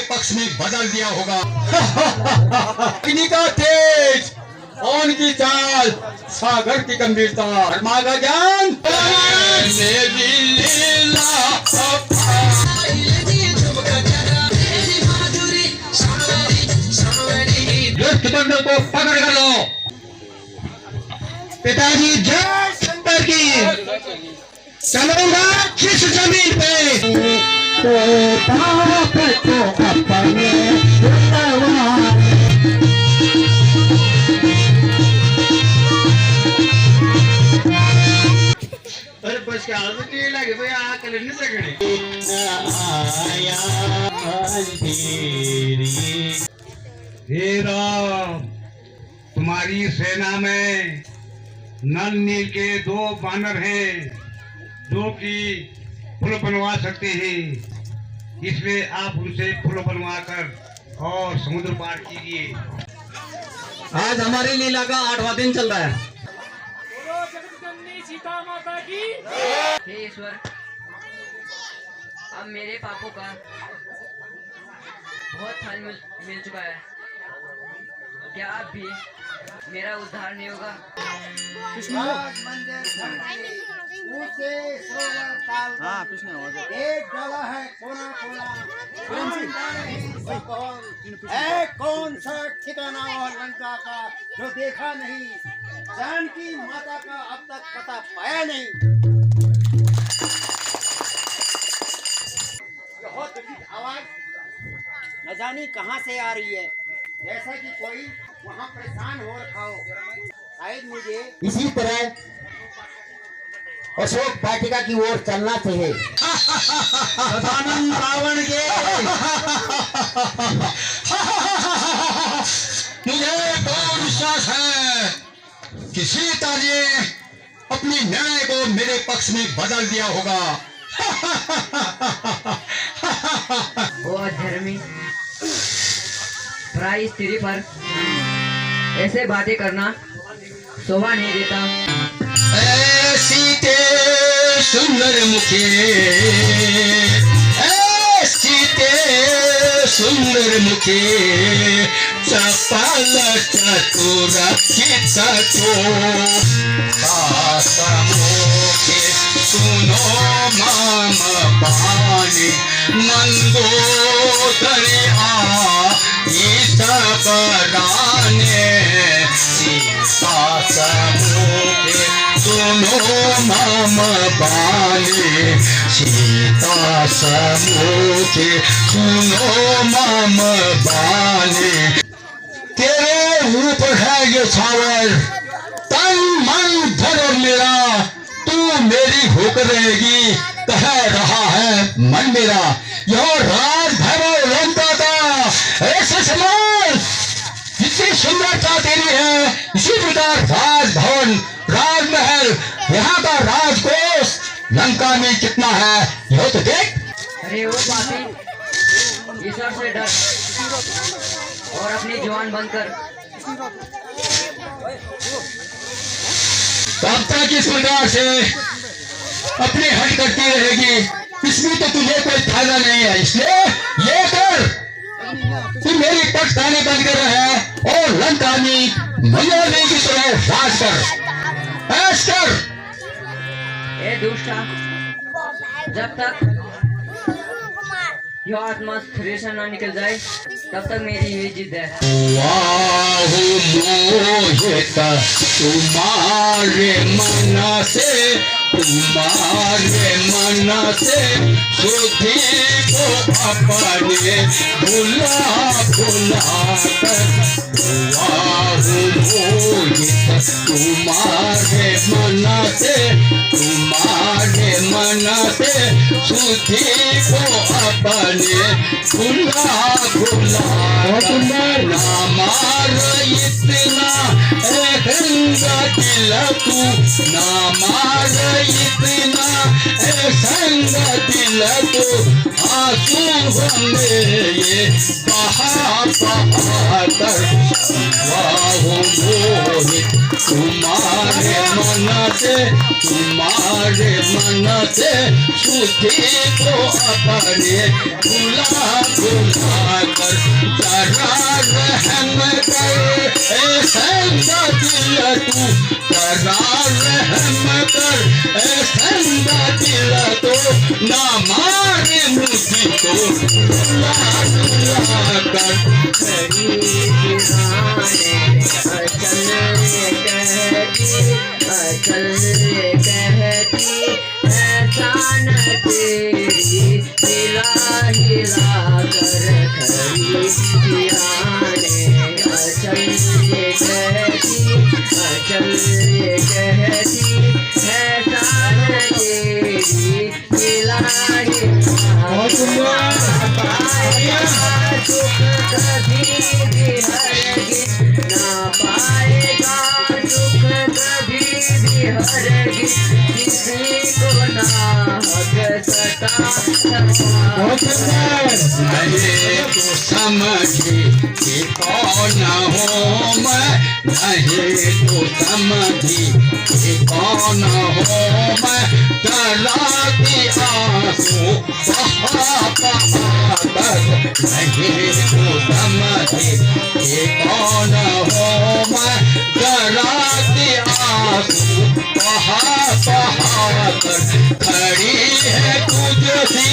पक्ष में बदल दिया होगा। अग्नि का तेज, पवन की चाल, सागर की गंभीरता, धर्मा का ज्ञान, बंदर को पकड़ कर लो। पिताजी जय शंकर की। चलूंगा जिस जमीन पे तो बाप को अपने अरे बस क्या हालत लगे भाई आकल नहीं सकते हे राम, तुम्हारी सेना में नल नील के 2 बानर हैं जो कि फूल बनवा सकते हैं, इसलिए आप उनसे फूल बनवा कर और समुद्र पार कीजिए। आज हमारी लीला का 8वां दिन चल रहा है। सीता माता की। हे ईश्वर, अब मेरे पापों का बहुत फल मिल चुका है, क्या अब भी मेरा उद्धार नहीं होगा? हाँ एक डाला है कोना कौन सा ठिकाना और लंका का जो देखा नहीं, जानकी माता का अब तक पता पाया नहीं। बहुत आवाज न जानी कहाँ से आ रही है, जैसा कि कोई वहाँ परेशान हो रखा हो। शायद मुझे इसी तरह अशोक वाटिका की ओर चलना चाहिए। सदानंद रावण के मुझे तो विश्वास है कि सीता ने अपनी न्याय को मेरे पक्ष में बदल दिया होगा। ओ अधर्मी, पराई स्त्री पर ऐसे बातें करना शोभा नहीं देता। सीते सुंदर मुखे, सीते सुंदर मुखे, चपल चतुर मुखे, सुनो माम पानी मंदोदरी सब राने, सीता समुखे सुनो मम बाले, सीता समुखे सुनो मम बाले। तेरे रूप है ये छावर, तन मन धन मेरा, तू मेरी होकर रहेगी, कह रहा है मन मेरा। यह राज भैरव लंका का ऐसे समान जितनी सुंदरता तेरी है, इसी प्रकार राजभवन, राजमहल, यहाँ का राजकोष लंका में कितना है यह तो देख। अरे वो पापी, ईश्वर से डर और अपनी जुबान बंद कर। तब तक इस प्रकार से अपनी हट करती रहेगी, इसमें तो तुझे कोई फायदा नहीं है। इसलिए ये कर, तू मेरी पक्ष खाने बंद कर रहा है और लंका में मयाने की तरह राज कर, ऐश कर। ए दुष्टा, जब तक यह आत्मा शरीर से ना निकल जाए तब तक मेरी यही जिद है। तुम्हारे मन से, तुम्हारे मन से सुधी को अपने भुला भुला कर, तुम्हारे मन से, तुम्हारे मन से सुधी को अपने भुला भुला कर, नामार इतना दिल तू, नामार इतना संग दिल तू, आंसू हमें ये बहा बहा कर वाहो मोहित तुम्हारे मन से सुधी को अपने भुला भुला कर जरा रहम कर ऐसा दिल तू जरा रहम कर ऐसा दिल तो ना मारे मुझको भुला भुला कर नहीं तो समझी कि कौन हो मैं, नहीं तो समझी कि कौन हो मैं, डरा के आंसू बहा बहा कर, नहीं तो समझी कि कौन हो मैं, डरा के आंसू बहा बहा कर, खड़ी है तुझसी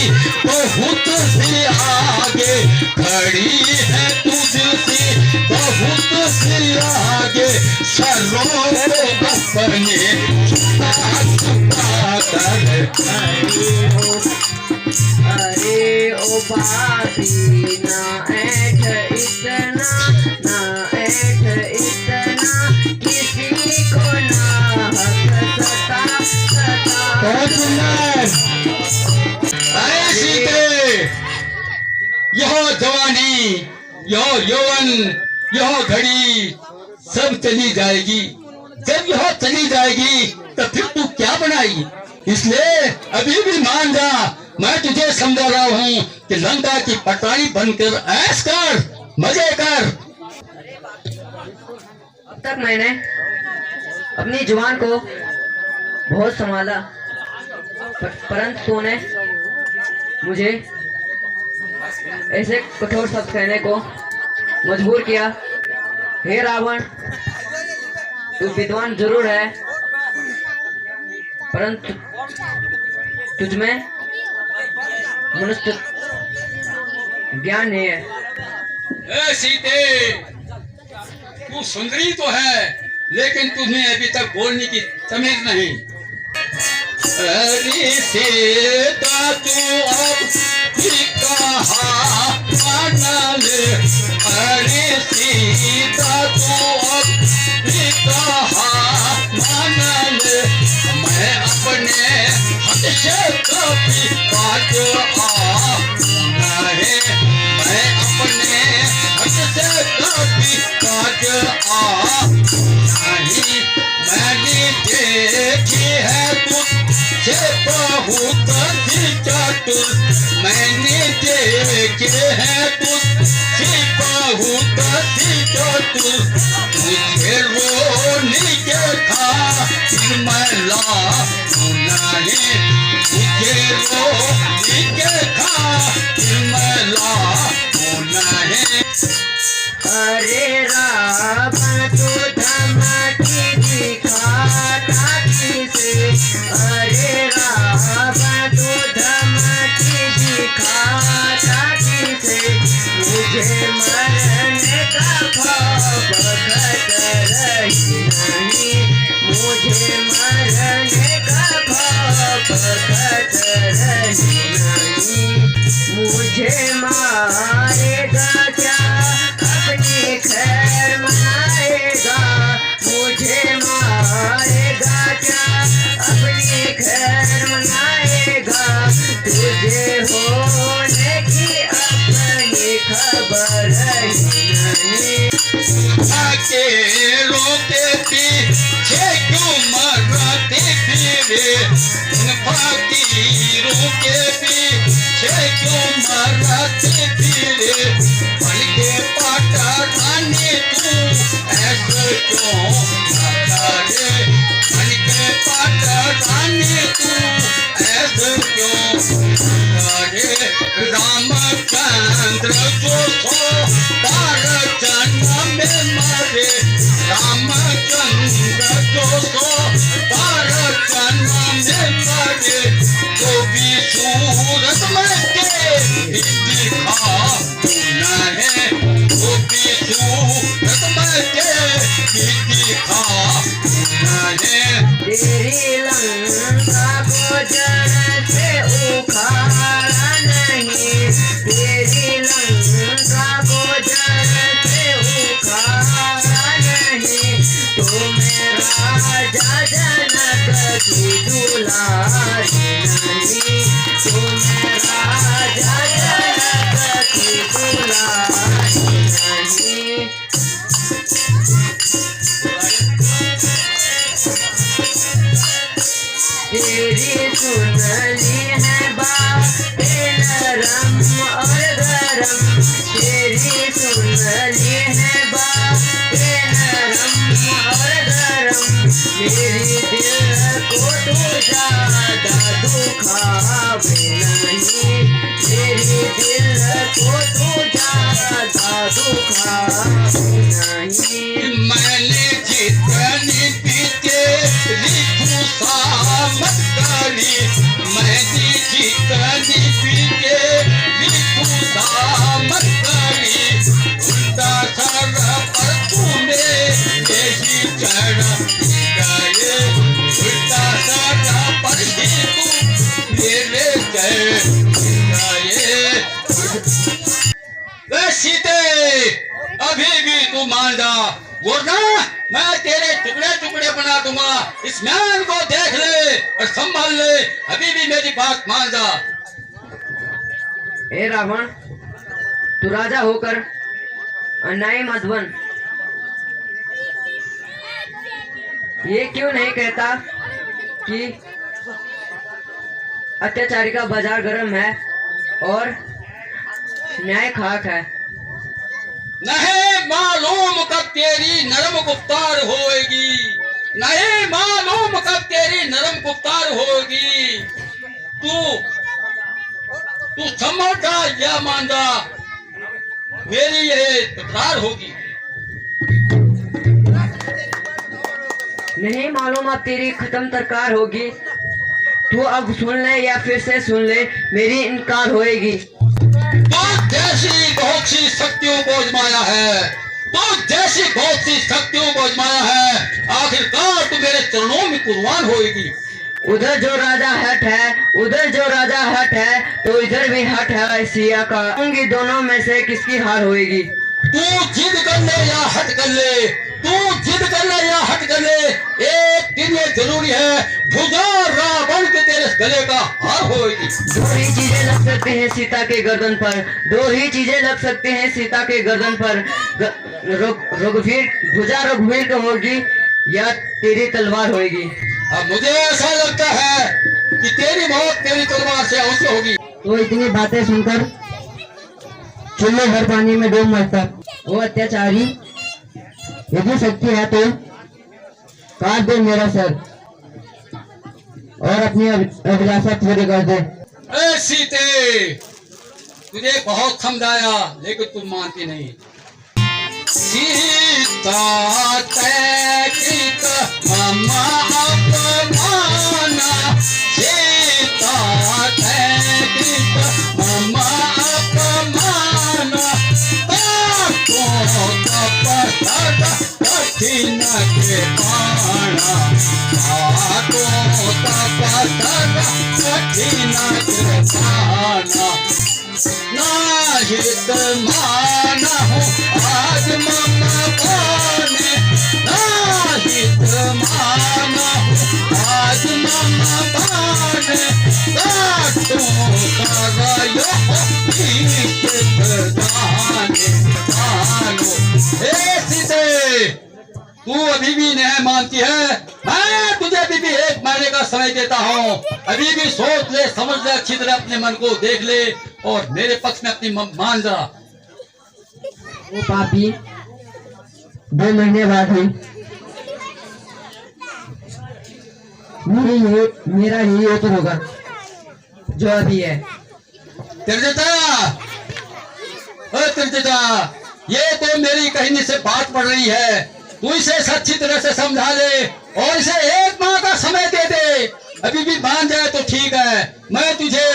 बहुत सी आगे, खड़ी है तुझसे बहुत सी आगे, सरों को अपने छुपा कर खड़ी हो। अरे ओ बाबी ना ऐठ इतना, ना ऐठ इतना, किसी को ना हक सता सता। अरे सीते, यह जवानी, यह यौवन, यह घड़ी सब चली जाएगी। जब यह चली जाएगी तो फिर तू क्या बनाएगी? इसलिए अभी भी मान जा, मैं तुझे समझा रहा हूँ कि लंका की पटरानी बनकर ऐश कर, मजे कर। अब तक मैंने अपनी जुबान को बहुत संभाला, परंतु तूने मुझे ऐसे कठोर शब्द कहने को मजबूर किया। हे रावण, तू विद्वान जरूर है, परंतु तुझमें मनुष्य ज्ञान नहीं है। ए सीते, तू सुंदरी तो है, लेकिन तुम्हें अभी तक बोलने की तमीज नहीं। अरे सीता तू अब भी कहा माना ले, अरे सीता तू अब भी कहा माना ले, मैं अपने हद से कभी बात है, मैं अपने हद से कभी बात नहीं, मैंने देखी है तुझसे बहुत सी चातुर, मैंने देखे है तुझसे बहुत सी चातुर, मुझे रोने के खातिर मैं लाऊं नहीं, मुझे रोने के खातिर मैं लाऊं नहीं। अरे रावण तू धमकी दिखाता किसे, अरे रावण तू धमकी दिखाता किसे, मुझे मरने का खौफ रही नहीं, मुझे मरने का खौफ रही नहीं, मुझे मारेगा क्या अपनी खैर मनाएगा, मुझे मारेगा क्या अपनी खैर मनाएगा, तुझे होने की अपनी खबर नहीं। अकेलों के पीछे क्यों मरते फिरे, फकीरों के पीछे पीछे क्यों मरते फिरे बन के पाटरानी तू ऐसे क्यों करे बन के पाटरानी तू ऐसे क्यों करे रामचंद्र जो सो बार जन्म में मरे रामचंद्र जो सो बार जन्म में मरे तो भी सूरत में के दिखा है तो भी सूरत में के दिखा है तेरी लंका को जड़ से उखाड़ा नहीं, तेरी लंका को जड़ से उखाड़ा नहीं, तो मेरा राजा जनक की दुलारी नहीं, तो मेरा राजा जनक की दुलारी नहीं। तेरी सुनली है बातें नरम और गरम, तेरी सुनली है बातें नरम और गरम, मेरी दिल को तू ज्यादा दुखावे नहीं, मेरी दिल को तू ज्यादा दुखावे नहीं। मैंने जितनी पीते मत करी मैंने जितनी पीते मत करी उल्टा सर पर तूने यही चढ़ गए उल्टा सर पर ही तू मेरे गए सीते अभी भी तू मान जा वरना मैं तेरे टुकड़े टुकड़े बना दूंगा। इस मैन को देख ले और संभाल ले, अभी भी मेरी बात मान जा। ए रावण, तू राजा होकर अन्यायी मत बन। ये क्यों नहीं कहता कि अत्याचारी का बाजार गर्म है और न्याय खाक है। नहीं मालूम कब तेरी नरम गुफ्तार होएगी, नहीं मालूम कब तेरी नरम गुफ्तार होगी। तू समझ जा या मान जा, मेरी ये तकरार होगी। नहीं मालूम अब तेरी खत्म तरकार होगी। तू अब सुन ले या फिर से सुन ले, मेरी इनकार होएगी। तो जैसी बहुत सी शक्तियों को आजमाया है, तो जैसी बहुत सी शक्तियों को आजमाया है, आखिरकार तू मेरे चरणों में कुर्बान होएगी। उधर जो राजा हट है, उधर जो राजा हट है, तो इधर भी हट है सिया का। उनकी दोनों में से किसकी हार होएगी? तू जिद कर ले या हट कर ले, तू जिद कर ले या हट कर ले, एक दिन ये जरूरी है, भुजा रावण के तेरे गले का हार होएगी। दो ही चीजें लग सकते हैं सीता के गर्दन पर, दो ही चीजें लग सकते हैं सीता के गर्दन पर। रघुवीर भुजा रघुवीर का होगी या तेरी तलवार होगी। अब मुझे ऐसा लगता है कि तेरी मौत तेरी तलवार से अवश्य होगी। तो इतनी बातें सुनकर चुल्ले भर पानी में डूब मरता। वो अत्याचारी, यदि शक्ति है तो काट दे मेरा सर और अपनी अभिलाषा पूरी कर दे। ए सीते, तुझे बहुत समझाया लेकिन तुम मानती नहीं। सीता तैकित ममा अपमाना, सीता तैकित ममा अपमाना, ताको तपस्या कठिन के पाना, ताको तपस्या कठिन के पाना। नाहित माना हो आज मम पाने, नाहित माना हो आज मम पाने, काटो करयो ईश्वर दाने दानो। हे सीते, तू अभी भी नहीं मानती है। मैं तुझे अभी भी 1 महीने का समय देता हूँ। अभी भी सोच ले, समझ ले, अच्छी तरह अपने मन को देख ले और मेरे पक्ष में अपनी मान जा। वो पापी 2 महीने बाद ही मेरा यही उत्तर होगा जो अभी है। त्रिजटा, ये तो मेरी कहने से बात पड़ रही है। तू इसे अच्छी तरह से समझा ले और इसे 1 माह का समय दे दे। अभी भी मान जाए तो ठीक है। मैं तुझे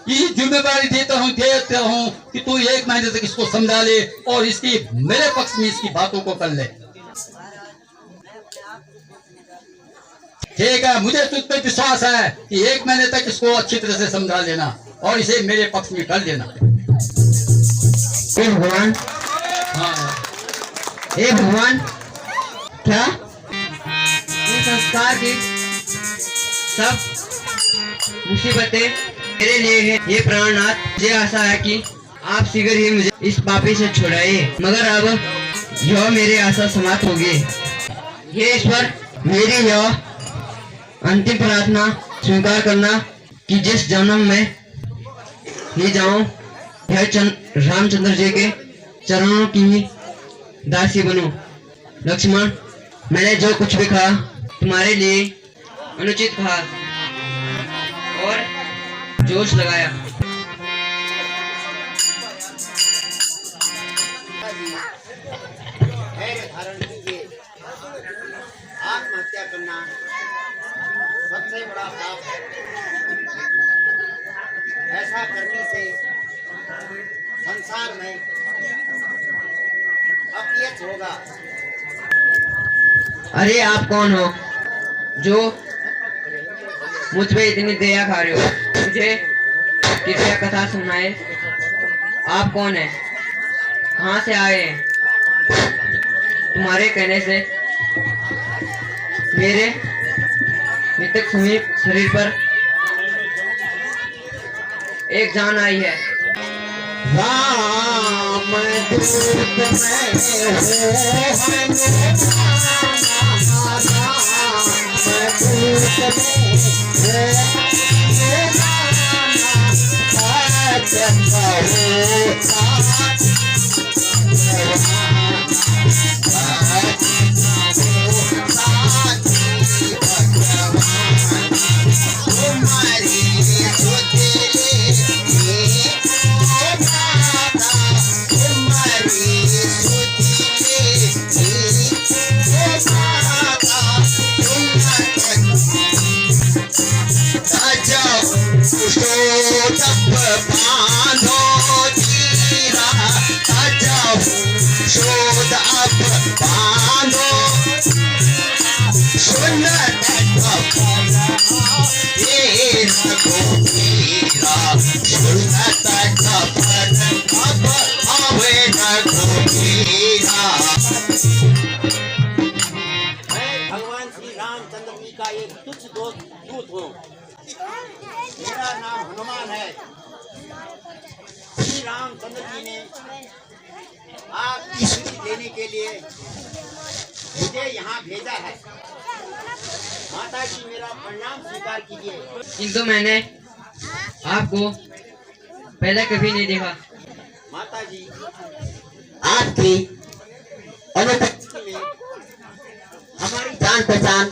यही जिम्मेदारी देता हूँ कि तू 1 महीने तक इसको समझा ले और इसकी मेरे पक्ष में इसकी बातों को कर ले। ठीक है, मुझे तुझ पे विश्वास है कि 1 महीने तक इसको अच्छी तरह से समझा लेना और इसे मेरे पक्ष में कर देना। हे भगवान, हाँ, हे भगवान, क्या ये संस्कार की सब मुसीबतें मेरे लिए है? ये प्राणनाथ, मुझे आशा है कि आप शीघ्र ही मुझे इस पापी से छुड़ाइए। मगर अब यह मेरी आशा समाप्त होगी। हे ईश्वर, मेरी यह अंतिम प्रार्थना स्वीकार करना कि जिस जन्म में ही जाऊं यह रामचंद्र जी के चरणों की ही दासी बनूं। लक्ष्मण, मैंने जो कुछ भी कहा तुम्हारे लिए अनुचित कहा और जोश लगाया। धैर्य धारण कीजिए। आत्महत्या करना सबसे बड़ा पाप है। ऐसा करने से संसार में अपयश होगा। अरे आप कौन हो जो मुझ पे इतनी दया खा रहे हो? मुझे कृपया कथा सुनाए। आप कौन है, कहाँ से आए हैं? तुम्हारे कहने से मेरे मृतक शरीर पर एक जान आई है। राम दूत भगवान श्री रामचंद्र जी का एक तुच्छ दूत हूँ। मेरा नाम हनुमान है। श्री रामचंद्र जी ने आपकी स्तुति देने के लिए मुझे यहाँ भेजा है। माता जी, मेरा प्रणाम स्वीकार कीजिए। किंतु मैंने आपको पहले कभी नहीं देखा। माता जी, आपकी अनुपस्थिति में हमारी जान पहचान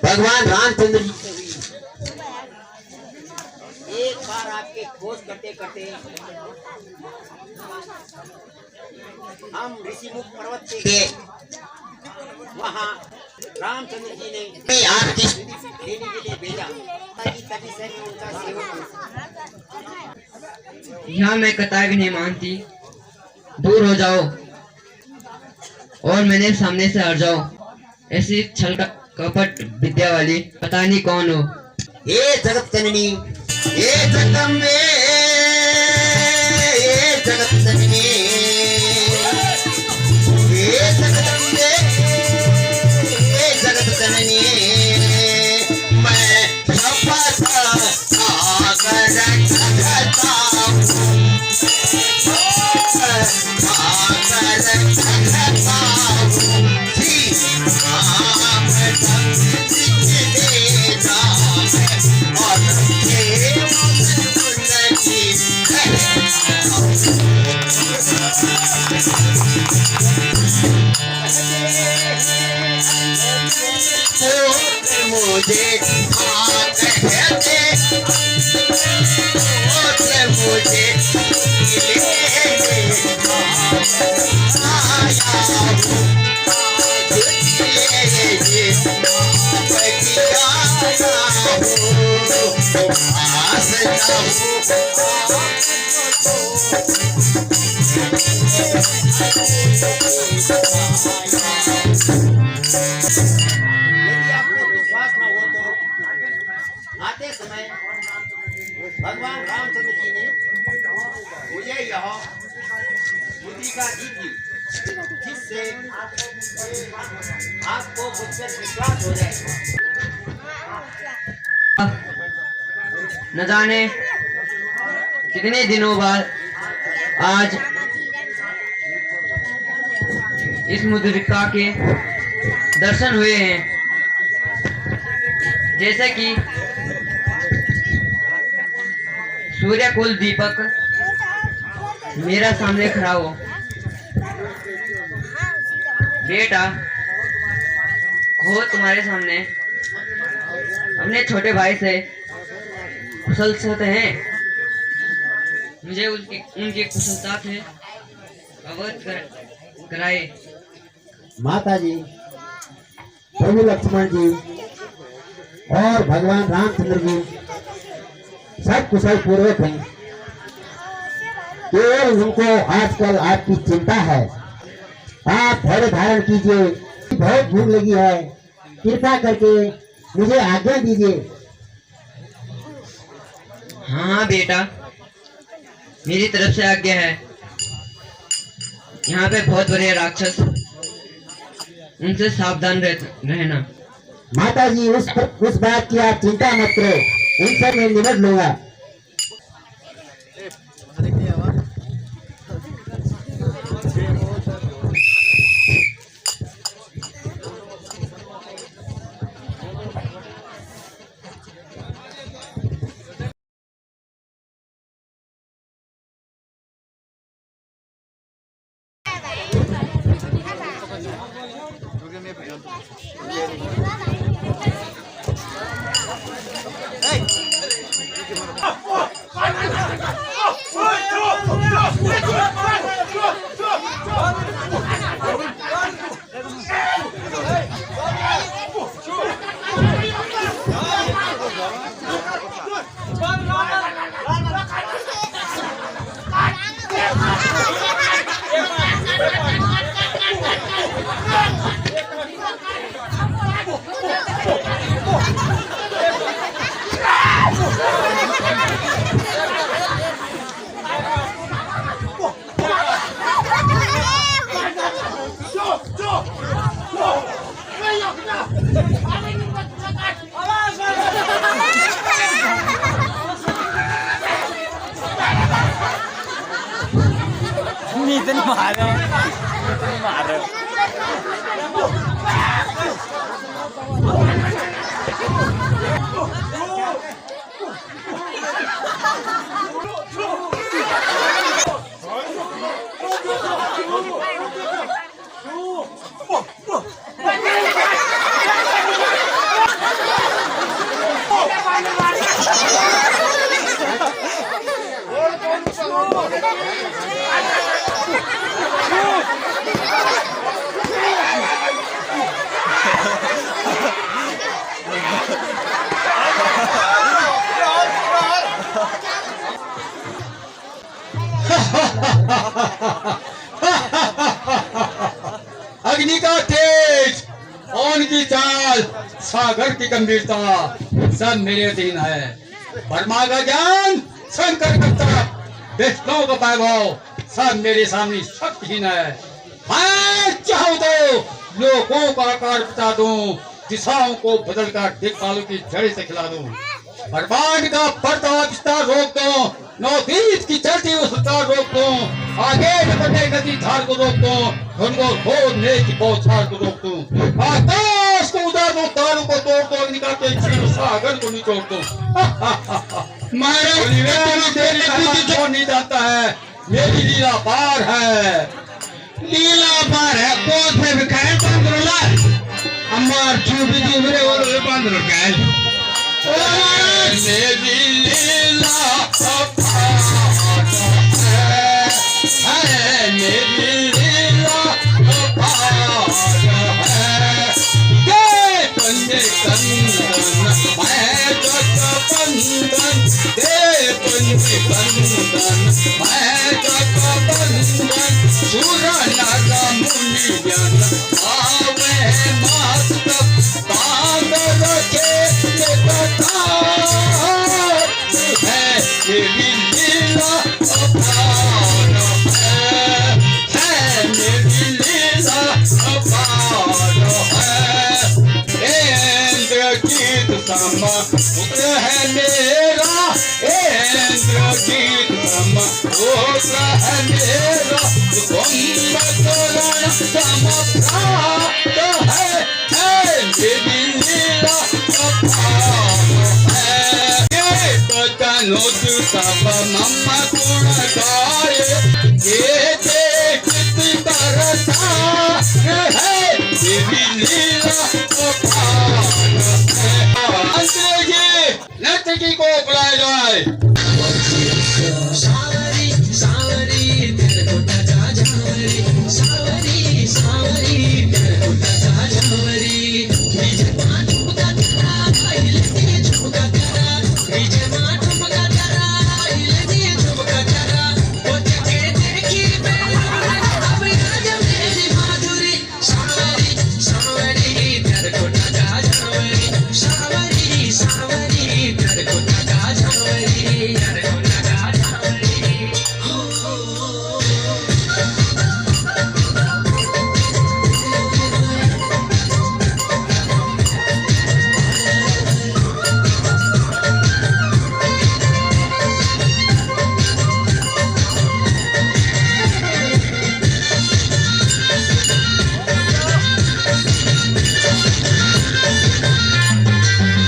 भगवान रामचंद्र जी से हुई। एक बार आपके खोज करते करते हम ऋषिमुख पर्वत पे के वहाँ रामचंद्र जी ने आपकी लेने के लिए भेजा। तभी से मैं उनका सेवक हूँ। यहाँ मैं कतार भी नहीं मानती। दूर हो जाओ और मेरे सामने से हट जाओ। ऐसी छल कपट विद्या वाली पता नहीं कौन हो। ये जगत जननी, ये जगदम्बे, ये जगत जननी, ये जगदम्बे, ये जगत जननी, मैं शपथ खाकर कहता हूँ, खाकर कहता हूँ। मुझे हाँ कहते मुझे यदि आपको विश्वास न हो तो आते समय भगवान रामचंद्र जी ने मुझे यह मुद्रिका दी थी, जिससे आपको मुझ पर विश्वास हो जाए। न जाने कितने दिनों बाद आज इस मुद्रिका के दर्शन हुए हैं। जैसे कि सूर्य कुल दीपक मेरा सामने खड़ा हो। बेटा हो तुम्हारे सामने अपने छोटे भाई से कुशल होते हैं। मुझे उनकी कुशलता से अवगत कराए। माता जी, प्रभु लक्ष्मण जी और भगवान रामचंद्र जी सब कुशल पूर्वक हैं। केवल उनको आजकल आपकी चिंता है। आप धैर्य धारण कीजिए। बहुत भूख लगी है, कृपा करके मुझे आज्ञा दीजिए। हाँ बेटा, मेरी तरफ से आज्ञा है। यहाँ पे बहुत बड़े राक्षस, उनसे सावधान रहना। माता जी, उस बात की आप चिंता मत करो, उनसे मैं निपट लूंगा। अग्नि का तेज, पवन की चाल, सागर की गंभीरता सब मेरे अधीन है। ब्रह्मा का ज्ञान, शंकर का तप, विष्णु का वैभव सब मेरे सामने शक्तिहीन है। मैं चाहूं तो लोगों का आकार बता दूं, दिशाओं को बदलकर दिक्पालों की जड़ से खिला दूं। ब्रह्मांड का बढ़ता विस्तार रोक दूं, नौदीप की चलती हुई रफ्तार रोक दूं, आगे बढ़ने गति धार को रोक दूं, उनको खोदने की बौछार को रोक दूं, आकाश को उदार दूं, तारों को तोड़ दूं, अग्नि का तेज सागर को निचोड़ दूं। जो नहीं जाता है, मेरी लीला पार है। लीला पार है, कोस में बिखाए अम्मार चूबी दी मेरे और बांध रखा है मेरी लीला है मेरी लीला पंजे कंदन मैं जगबंदन दे पंजे कंदन मैं जगबंदन सुर नर मुनियन आवे मातक बांधर के बता है मेरी लीला अपार है मेरी लीला अपार है इंद्रजीत सम पुत्र है मेरा इंद्रजीत सम पुत्र है मेरा कुंभकर्ण सम प्राप्त है मेरी लीला अपार है तनुज सब मम गुण गाय ये देखत करता है मेरी लीला अपार है नर्तकी को बुलाया जाए सावरी सावरी तेरे कोटा जा जावरी सावरी सावरी तेरे कोटा जा जावरी डीजे मां ठुमका तेरा हिलती ठुमका तेरा डीजे मां ठुमका तेरा हिलती ठुमका तेरा वो जगे देखी अब आज मेरी माधुरी सावरी सावरी तेरे कोटा जा जावरी सावरी सावरी तेरे कोटा जा जावरी तेरे कोटा जा जावरी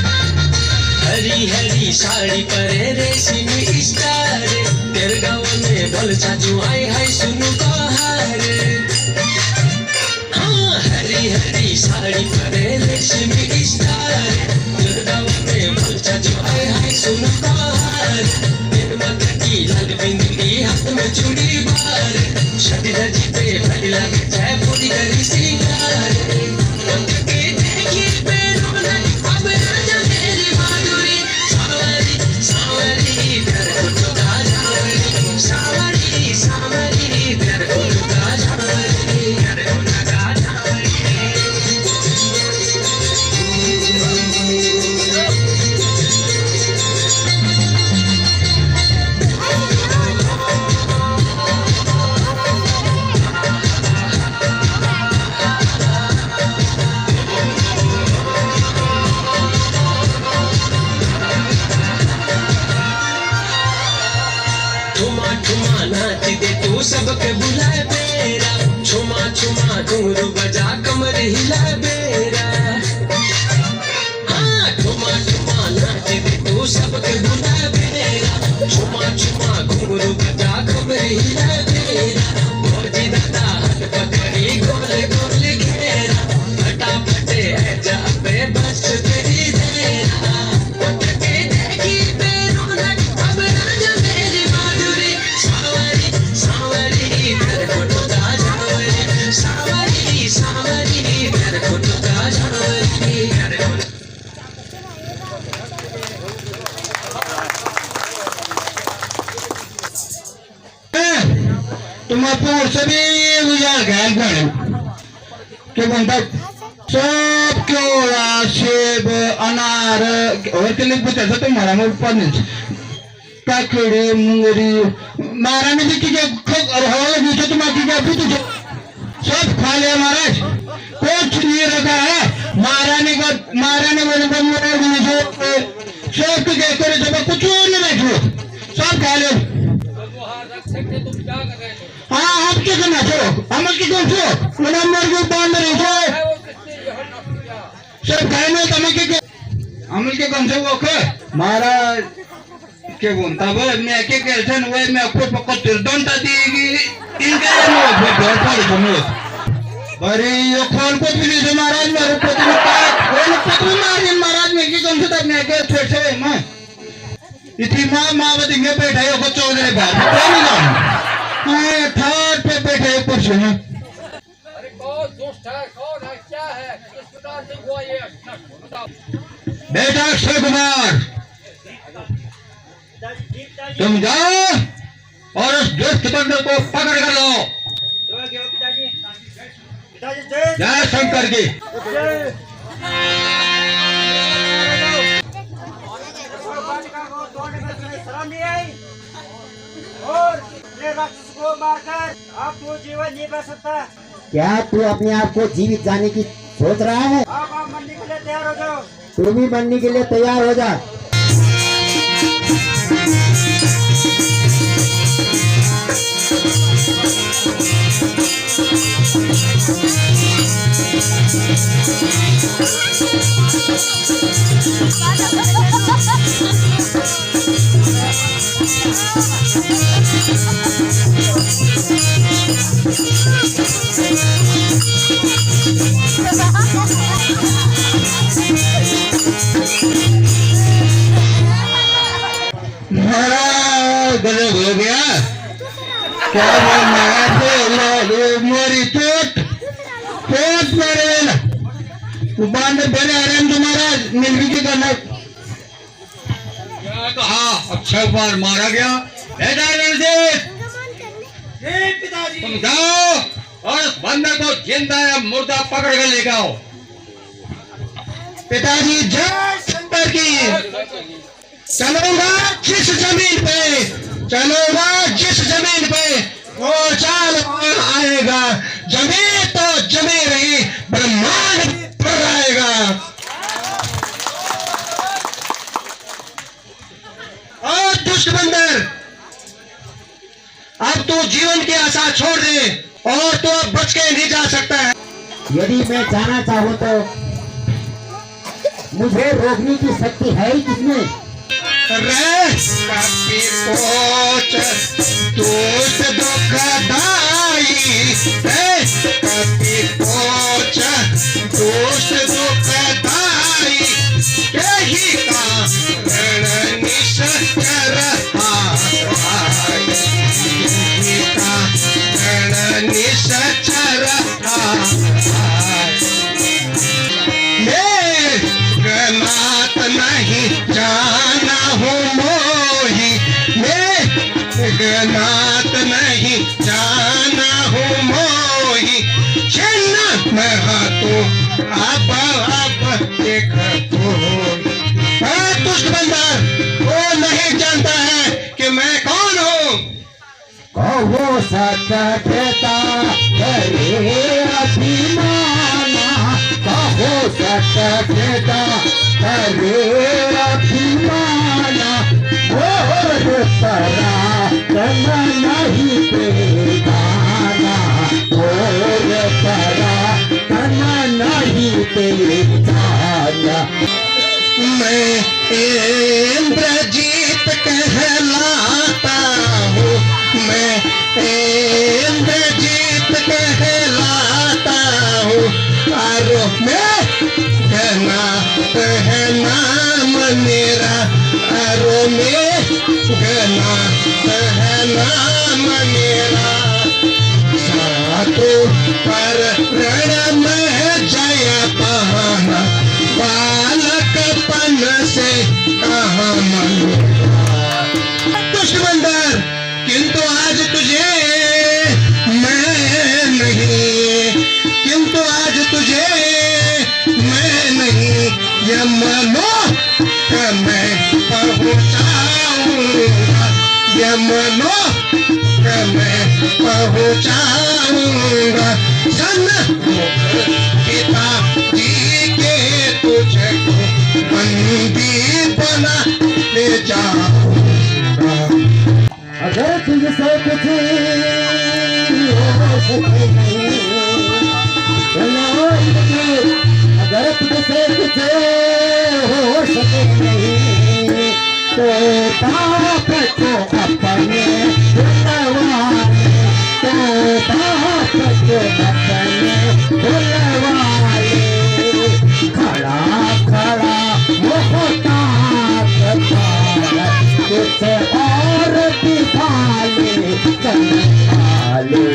हरी हरी साड़ी परे रेशमी स्टार तेरे गाँव में ढोल चाचू आए हाय सुनु बहार हाँ हरी हरी साड़ी परे रेशमी स्टार तेरे गाँव में ढोल चाचू आए हाय सुनु बहार तेरे माता की लाल बिंदी हाथ में चूड़ी बार छठी धजी पे भली लगे जय पूरी करी सिंगार देखी पे रौनक अब राजा मेरी माधुरी सावरी सावरी तेरे को चुका जावरी सावरी सावरी तेरे को चुका जावरी तेरे को चुका जावरी ठुमा ठुमा नाच दे तू सबके बुलाए बेरा छुमा छुमा घुंघरू बजा कमर हिला बेरा हाँ ठुमा ठुमा नाच दे तू सबके बुलाए बेरा छुमा छुमा घुंघरू बजा कमर हिला बेरा भौजी दादा हाथ पकड़ी गोल गोल घेरा फटाफटे है जा पे बस तेरी देरा उठके देखी पे रौनक अब राजा मेरी माधुरी सावरी सावरी तेरे को टोका जावरी सावरी सावरी तेरे को टोका जावरी तेरे को तुम और सभी गुजार घायल पड़े क्या बनता सब केला सेब अनार और के लिए पूछा था तुम्हारा मैं पढ़ने काकड़ी मुंगरी महारानी जी की खब और हवा नीचे तुम्हारी क्या पूछ सब खा लिया महाराज कुछ नहीं रखा है महारानी बोले सब के करे जब कुछ नहीं रखो सब खा लो हाँ हम क्या करना चलो हम क्या कर छो मैंने मर गए बांध रहे छो सब खाने तमें क्या हम क्या कम से वो कर महाराज क्या बोलता है मैं क्या कहते हैं वो मैं आपको पक्का तिरदंता देगी इनके लिए मैं बहुत पड़ी अरे यो खोल को मिली से महाराज मेरे को तो खोल को तो मारी महाराज में की कम से तक मैं के फिर से मैं इतनी माँ बदी में बैठा है को चोर रे बात कोई नहीं काम मैं ठाट पे बैठे ऊपर से हैं अरे कौन दोस्त है कौन है क्या है किस प्रकार से हुआ ये बताओ। बेटा अक्षय कुमार तुम जाओ और उस दुष्ट बंदर को पकड़ कर लो। जय शंकर जी। और ये राक्षस को मारकर आप तो जीवन नहीं बच सकता। क्या तू अपने आप को जीवित जाने की सोच रहा है? आप मरने के लिए तैयार हो जाओ। तू भी बनने के लिए तैयार हो जा। महाराज गजब हो गया क्या मोरी चोट चोट मारे ना बांधे बने आराम तो महाराज मिलवी की करना क्या कहा अक्षय कुमार मारा गया पिताजी तुम जाओ और उस बंदर को जिंदा या मुर्दा पकड़ कर लेकर आओ। पिताजी जय शंकर की। चलूंगा जिस जमीन पे वो चाल आएगा जमीन तो जमी रही ब्रह्मांड पर आएगा। और दुष्ट बंदर अब तू जीवन की आशा छोड़ दे और तू अब बच के नहीं जा सकता है। यदि मैं जाना चाहूँ तो मुझे रोकने की शक्ति है ही किसमें? कभी पोच दोस्त दुखदाई कभी पोच दोस्त दुखदाई यही कारण निश्चर निश्चर गनात नहीं जाना हूँ मोही गनात नहीं जाना हूँ मोही छिन्न मैं हाथों अब देख दुष्ट बंदर वो नहीं जानता है कि मैं कौन हूँ। कहो सच कहता करे अभिमाना कहो सच कहता करे अभिमाना और परा करना नहीं बेगाना और परा करना नहीं बेगाना। मैं इंद्रजीत कहलाता हूँ मैं इंद्रजीत कहलाता हूँ आरो में घना है नाम मेरा आरो में घना है नाम मेरा सातों पर रण में जय पाना बालकपन से कहाँ मनुआ दुष्ट बंदर किंतु आज तुझे मैं नहीं किंतु आज तुझे मैं नहीं यमनो मैं पहुँचाऊंगा यमनो मैं पहुँचाऊंगा सन्मुख पिता जी के तुझको बंदी बना ले जाऊंगा। अगर तुझसे कुछ हो सके नहीं अगर तुझसे कुछ हो सके नहीं तो पाप को अपने तो बाप के अपने बुलवाले, खड़ा खड़ा मोहताज कुछ और दिखाले चंदाले,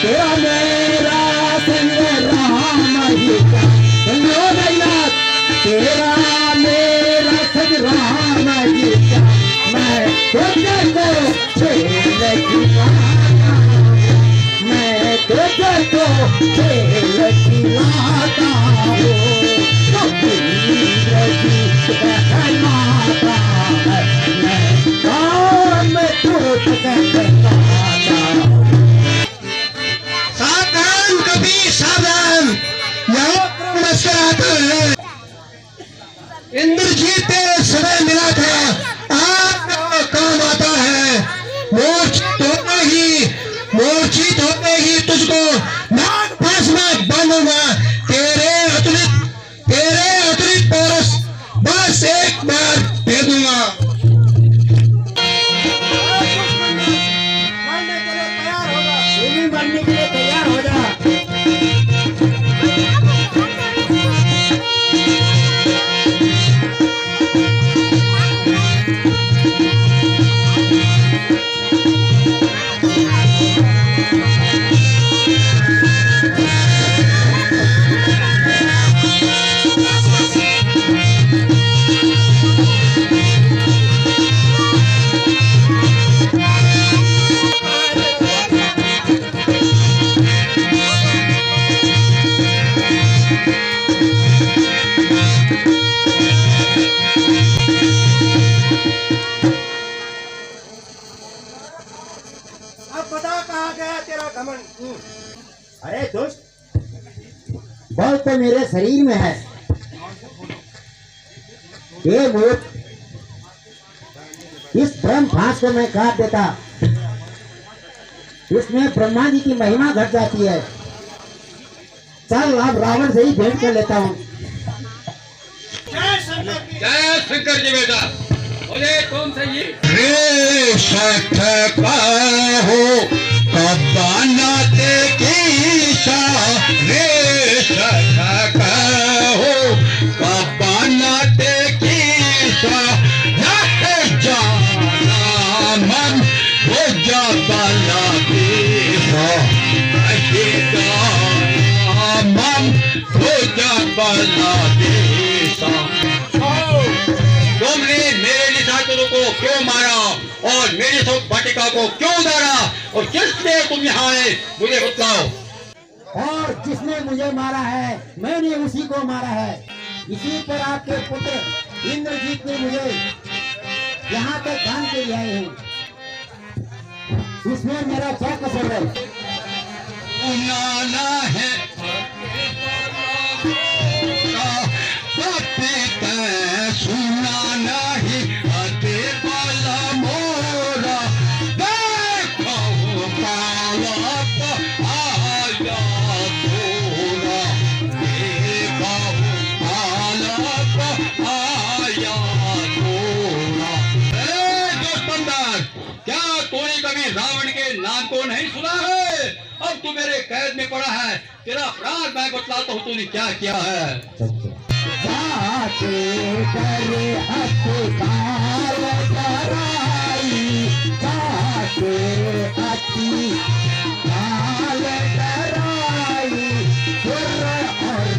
तेरा मेरा संग्राम ही क्या समझो रैनाथ, तेरा मेरा संग्राम ही क्या, मैं तुझको खेल खिलाता, मैं तुझको खेल खिलाता हूँ, तो वीर जी कहलाता है, मैं काम तुझ कहलाता हूँ। सावधान कभी सावधान, यहाँ नमस्कार आता है। इंद्रजीत समय मिला था, आपका काम आता है। मूर्छित होते ही तुझको नागपाश में बांधूंगा। तेरे अतिरिक्त पोरस बस एक बार दे दूंगा। भूमि बनने के लिए तैयार हो जा। अरे दोस्त, बल तो मेरे शरीर में है, ये मूर्ख इस ब्रह्म फांस को मैं काट देता, इसमें ब्रह्मा जी की महिमा घट जाती है। चल अब रावण से ही भेंट कर लेता हूँ। जय शंकर जी बेटा, बोले कौन सा ये रे शठ हो कबानाते कीशा, रे शठ हो कबानाते कीशा, जाना मन हो जा बाला देशा, मन हो जा बाला देशा। तुमने मेरे निशाचरों को क्यों मारा और मेरी शोक वाटिका को क्यों उतारा और किसने तुम यहाँ आए, मुझे बतलाओ। और जिसने मुझे मारा है मैंने उसी को मारा है। इसी पर आपके पुत्र इंद्रजीत ने मुझे यहाँ तक दान के लिए आए हैं। इसमें मेरा क्या कसूर है? उनाना है सुनाना ही अते बाला मोरा, देखो पालक आया तोरा, देखो पालक आया तोरा। दुष्मंदर, क्या तूने कभी रावण के नाम को नहीं सुना है? अब तू मेरे कैद में पड़ा है, तेरा अपराध मैं बतलाता हूँ तूने क्या किया है। जाते करे हथिकार डराई, जाते हथिकार डराई, सुर और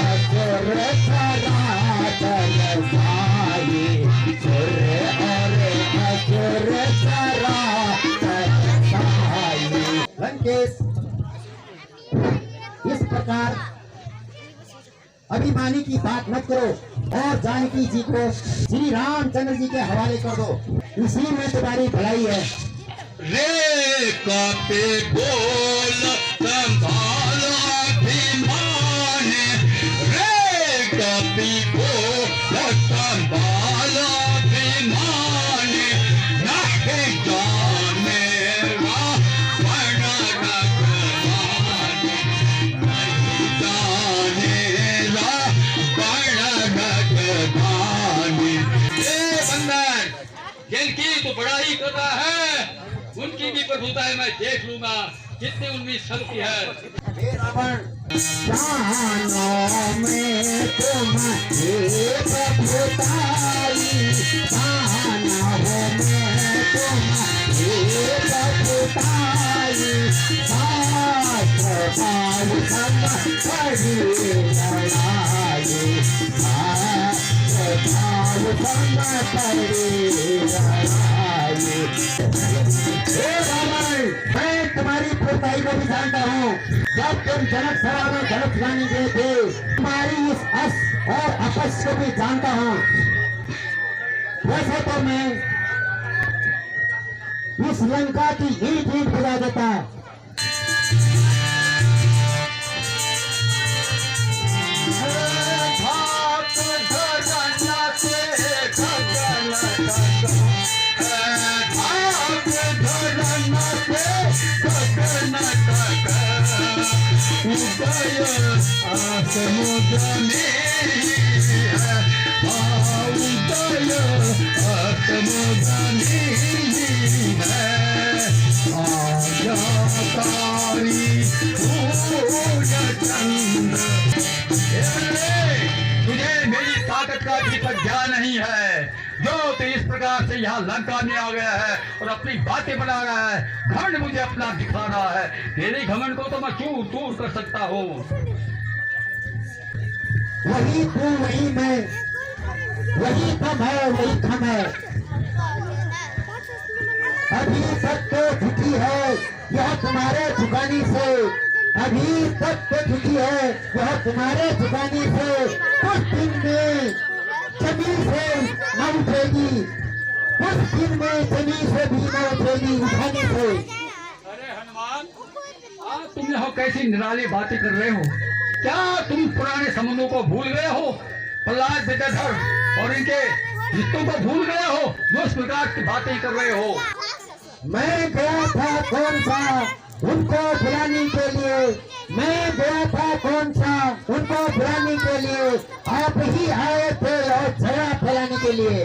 असुर सरातन साई, सुर और असुर सरातन साई। लंकेश, इस प्रकार अभिमानी की बात मत करो और जानकी जी को श्री रामचंद्र जी के हवाले कर दो, इसी में तुम्हारी भलाई है। रे कापे बोल संभाल अभिमान, रे कापी बोल संभाल अभिमान, नहीं जाने रावण रघुमान, नहीं जाने रावण रघुमान। ए बंदर, जिनकी तो बड़ाई कर रहा है उनकी उनकी भी प्रभुताएं मैं देख लूंगा, कितनी उनमें सबकी है। हे रावण, जानो में तुम्हारी प्रभुताई, जानो में तुम्हारी प्रभुताई, भाव सम पड़ी लड़ाई, भाव सम पड़ी लड़ाई। हे रावण, मैं तुम्हारी प्रभुताई को भी जानता हूँ। जब तुम जनक सभा में जनक सुनाने गए थे, तुम्हारी इस अस और अपस को भी जानता हूँ। वैसे तो मैं इस लंका की ईंट ईंट बुझा देता। तुझे मेरी ताकत का अभी तक ज्ञान नहीं है, जो तू इस प्रकार से यहाँ लंका में आ गया है और अपनी बातें बना रहा है, घमंड मुझे अपना दिखा रहा है। तेरे घमंड को तो मैं चूर चूर कर सकता हूँ। वही तू वही मैं, वही दम है वही खम है। अभी तक तो झुकी है यह तुम्हारे झुकानी से, अभी तक तो झुकी है यह तुम्हारे झुकानी से। कुछ दिन में जमीन से न उठेगी, कुछ दिन में जमीन से भी न उठेगी उठाने से। अरे हनुमान, आज तुम यहाँ कैसी निराली बातें कर रहे हो? क्या तुम पुराने संबंधों को भूल गए हो? प्रहलाद, विद्याधर और इनके रिश्तों को भूल गए हो जो इस प्रकार की बातें कर रहे हो? मैं गया था कौन सा उनको बुलाने के लिए, मैं गया था कौन सा उनको बुलाने के लिए, आप ही आए थे और झगड़ा फैलाने के लिए।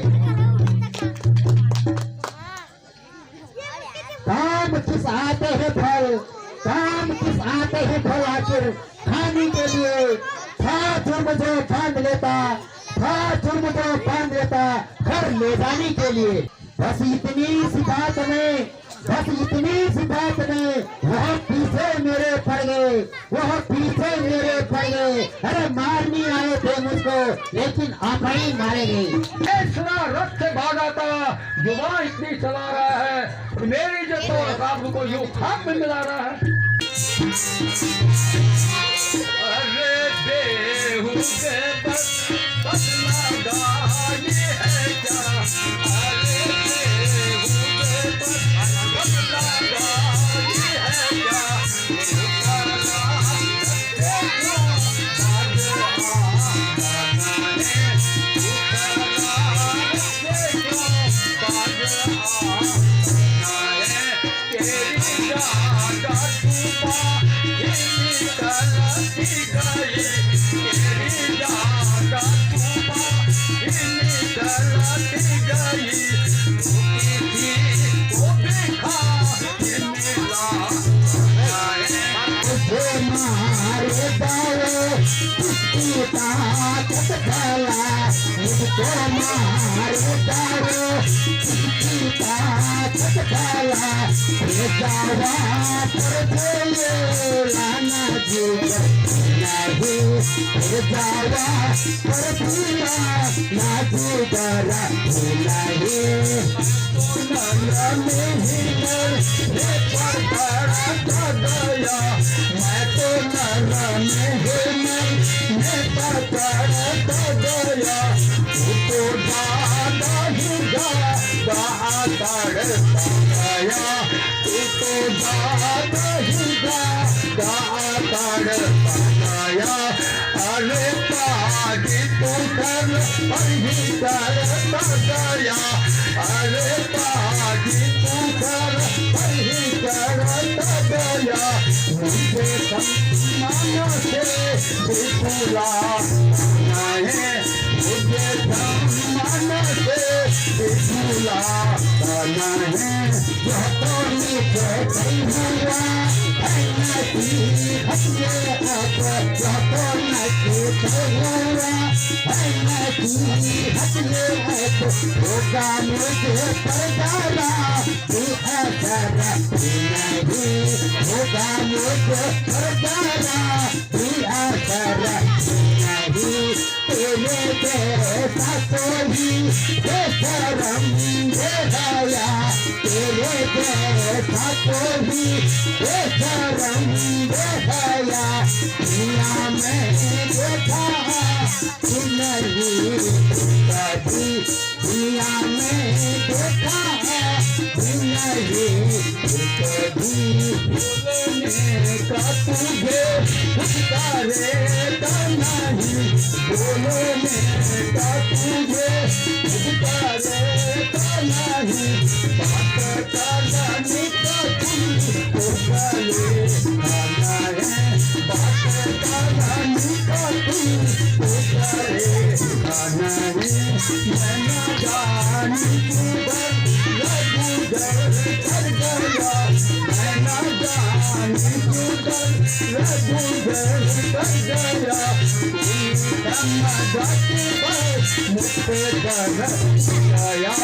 काम किस आते हैं फल, काम किस आते हैं फल आखिर खाने के लिए। था जुर्म जो बांध लेता, था जुर्म जो बांध लेता घर ले जाने के लिए। बस इतनी सी बात में, बस इतनी सी बात में वह पीछे मेरे पड़ गए, वह पीछे मेरे पड़ गए। अरे मारने आए थे मुझको लेकिन आप ही मारे गए। ऐसा रथ से भागा था, जुबान इतनी चला रहा है, मेरी जो तो काबू को यूं खाक में मिला रहा है। अरे बेहुदे बस बदला गाली है क्या, अरे बेहुदे बस बदला गाली है क्या, मारे दाओ ताकत भला, मुझको मारे दाओ ताकत भला। जावा पर बोले लाना जी नहीं, जावा पर बोला ना जी डरा नहीं। नर में पर बड़ा गया, मैं तो नर में पर बड़ा गया। तो दादा ही गया, दादड़ गया, तो दादा ही गया, दादड़ गया। अरे पागी तू कर ही कर गया, अरे पागी तू कर ही कर गया। मुझे सम्मान से विपुला है, मुझे सम्मान से झूला गाना है यह तो नीचे कहीं हुआ है नदी हंसने आप यह तो नीचे हुआ है नदी हंसने आप होगा मुझे परदारा तू ऐसा नहीं होगा मुझे परदारा तू ऐसा नहीं तेरे जैसा कोई बेशरम बेहया तेरे जैसा कोई बेशरम बेहया दुनिया में देखा कि नहीं कभी दुनिया में देखा है कि नहीं कभी बोलने का तुझे पुकारे तो नहीं बोलने का तुझे पुकारे तो नहीं बात करने का तुझे पुकारे आना है बात करने का तुझे पुकारे आना है मैं न जानी किधर गुजर कर गया मैं न जानी किधर गुजर कर गया मुझसे डर गया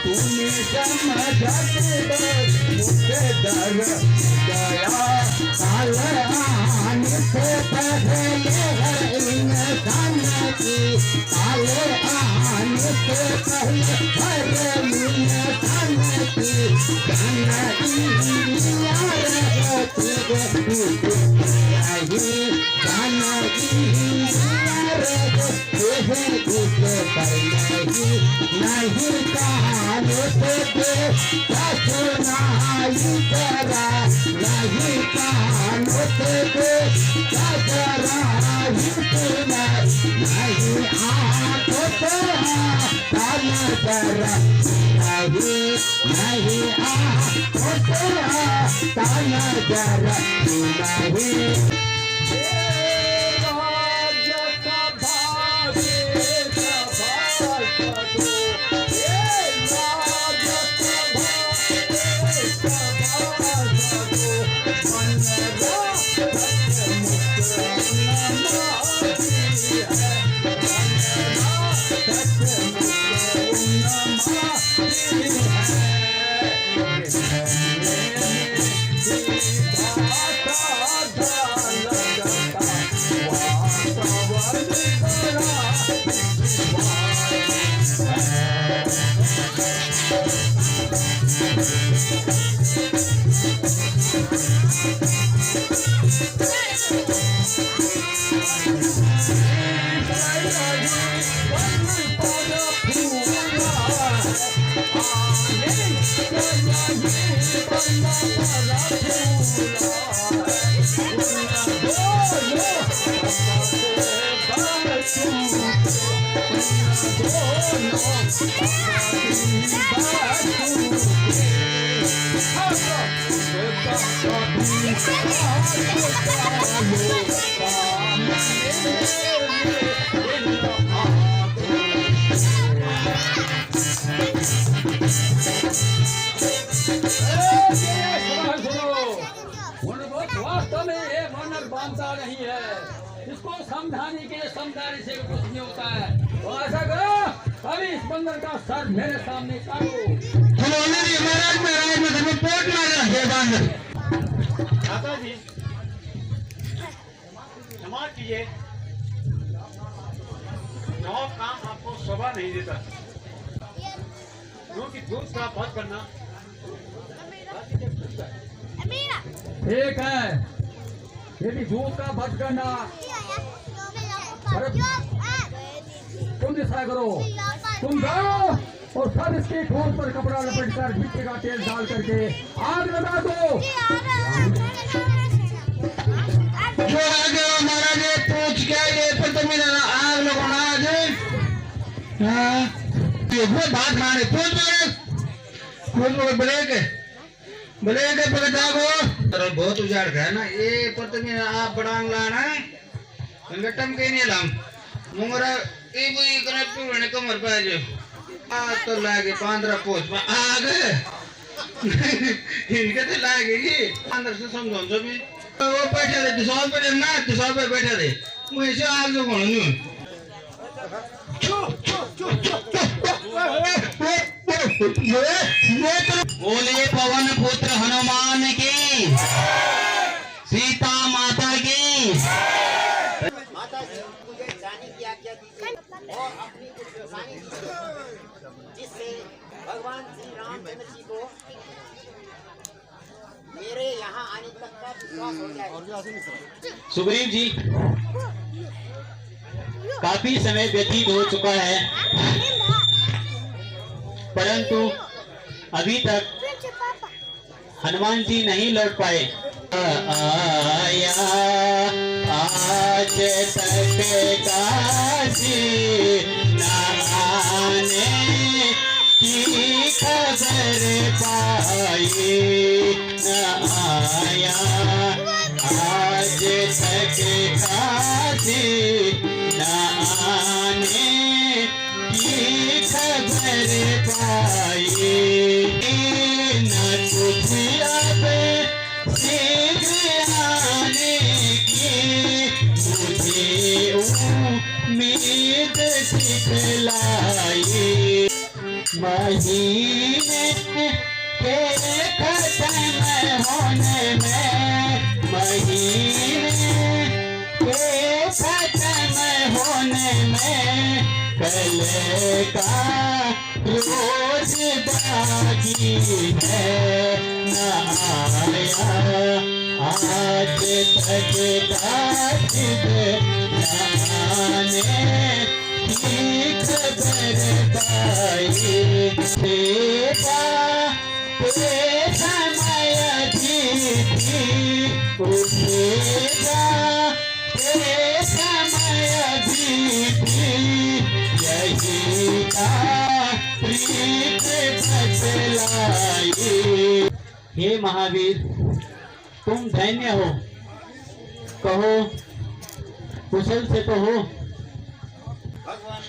तूने समझते मुझसे डर गया काल आने से पहले हर इंसान की काल आने से पहले हर इंसान की जाना नहीं कानों से सुनाई करा नहीं कानों से नहीं आँखों से काना करा नहीं आँखों से काना करा नहीं वास्तव में ये मानव बांधता नहीं है, इसको समझाने के लिए समझाने से कुछ नहीं होता है। तो ऐसा करो अभी इस बंदर का सर मेरे सामने काटो। महाराज में पोट मारा है बांधर। माता जी क्षमा कीजिए, नौ काम आपको शोभा नहीं देता, क्योंकि दूध का वध करना ठीक है, यदि दूध का वध करना तुम ऐसा करो, तुम जाओ और सब इसके ठोस पर कपड़ा लपेट कर मिट्टी का तेल डाल करके आग लगा दो। जो आगे महाराज पूछ के ये पर तो मेरा आग लगाना आज ये वो बात मारे पूछ ब्रेक पर जागो अरे बहुत उजाड़ है ना ये पर तो मेरा आप बड़ांग लाना संगठन के नहीं लाम मुंगरा ये भी करना पूरे कमर पे जो आज तो लागे 15 पोस्ट में आ गए इनके तो लागेगी 15 से समझाऊं भी वो बैठे थे 200 पे ना 200 पे बैठे थे मुझे आग जो बोलूं बोले पवन पुत्र हनुमान की, सीता माता की। माता जी मुझे जाने की आज्ञा दीजिए और अपनी कुछ निशानी दीजिए जिससे भगवान श्री रामचंद्र जी को मेरे यहाँ आने तक का विश्वास हो जाए। सुग्रीव जी, काफी समय व्यतीत हो चुका है, परंतु अभी तक हनुमान जी नहीं लौट पाए। आया आज तक काशी नहाने की खबर पाई न आया, आज तक काशी नहाने की खबर पाई न कुछ अब शीघ्र आने की मुझे उम्मीद दिखलाई। महीने के खत्म होने में, महीने के खत्म होने में कल का रोज बाकी है न आया, आज तक काशिद नहाने की खबर पाई। सेवा पे समय थी उठेगा पे समय थी, यही का प्रीत बतलाई। हे महावीर, तुम धन्य हो, कहो कुशल से तो हो। भगवान,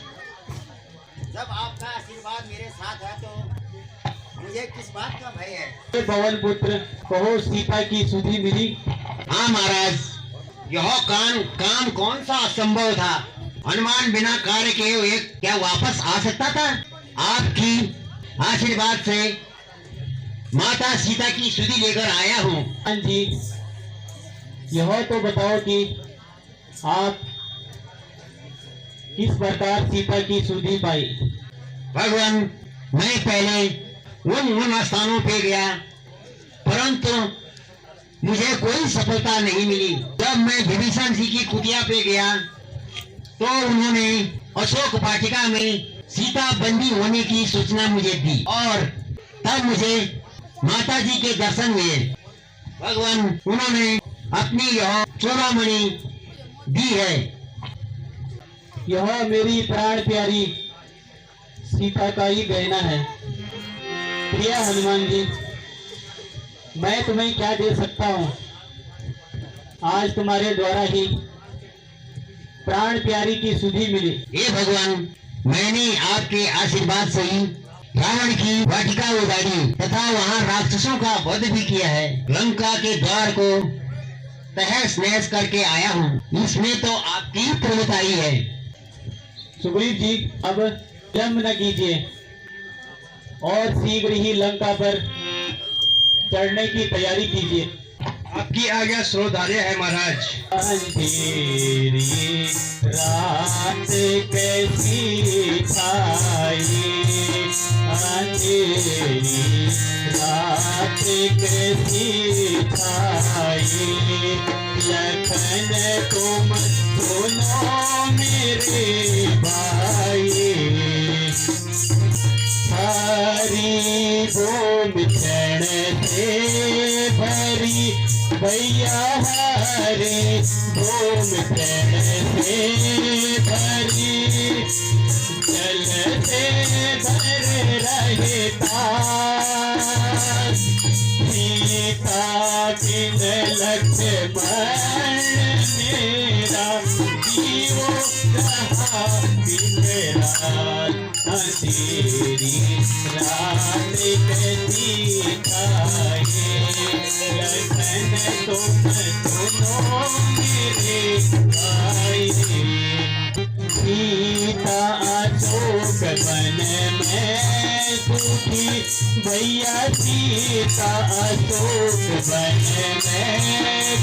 जब आपका आशीर्वाद मेरे साथ है तो मुझे किस बात का भय है। पवन पुत्र, कहो सीता की सुधि मिली? हाँ महाराज, यह काम कौन सा असंभव था। हनुमान बिना कार्य के हुए क्या वापस आ सकता था। आपकी आशीर्वाद से माता सीता की सुधि लेकर आया हूँ। हाँ जी, यह तो बताओ कि आप किस प्रकार सीता की सुधि पाई। भगवान, मैं पहले उन स्थानों पे गया, परंतु मुझे कोई सफलता नहीं मिली। जब मैं विभीषण जी की कुटिया पे गया तो उन्होंने अशोक वाटिका में सीता बंदी होने की सूचना मुझे दी और तब मुझे माता जी के दर्शन हुए। भगवान, उन्होंने अपनी यह चूड़ामणि दी है। यह मेरी प्राण प्यारी सीता का ही गहना है। प्रिय हनुमान जी, मैं तुम्हें क्या दे सकता हूँ। आज तुम्हारे द्वारा ही प्राण प्यारी की सुधि मिली। हे भगवान, मैंने आपके आशीर्वाद से ही रावण की वाटिका उजाड़ी तथा वहाँ राक्षसों का वध भी किया है। लंका के द्वार को तहस नहस करके आया हूँ। इसमें तो आपकी प्रभुताई है। सुग्रीव जी, अब विलंब न कीजिए और शीघ्र ही लंका पर चढ़ने की तैयारी कीजिए। आपकी आज्ञा श्रोधार्य है महाराज। अंधेरी रात कैसी छाई, अंधेरी रात कैसी छाई, लखन तुम सुनो मेरे भाई, हरी बोम क्षण से भरी भैया, हरे बोम क्षण से भरी, जल से भर रहता सीता बिन लक्ष्मण मेरा जीवो रहा बिन रात। अंधेरी रात कैसी काहे लखन तुम सुनो मेरे भाई सीता अशोक वन में दुखी भैया सीता अशोक वन में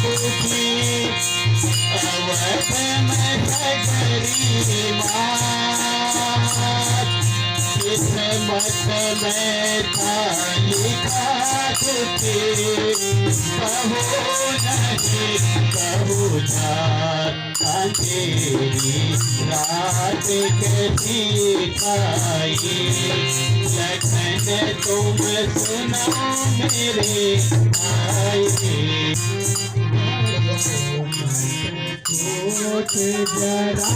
दुखी अवध में सगरी मात किस्मत में था लिखा दुखी कहो नहीं कहो जात अंधेरी रात कैसी खाई लखन तुम सुनो मेरे भाई सोच जरा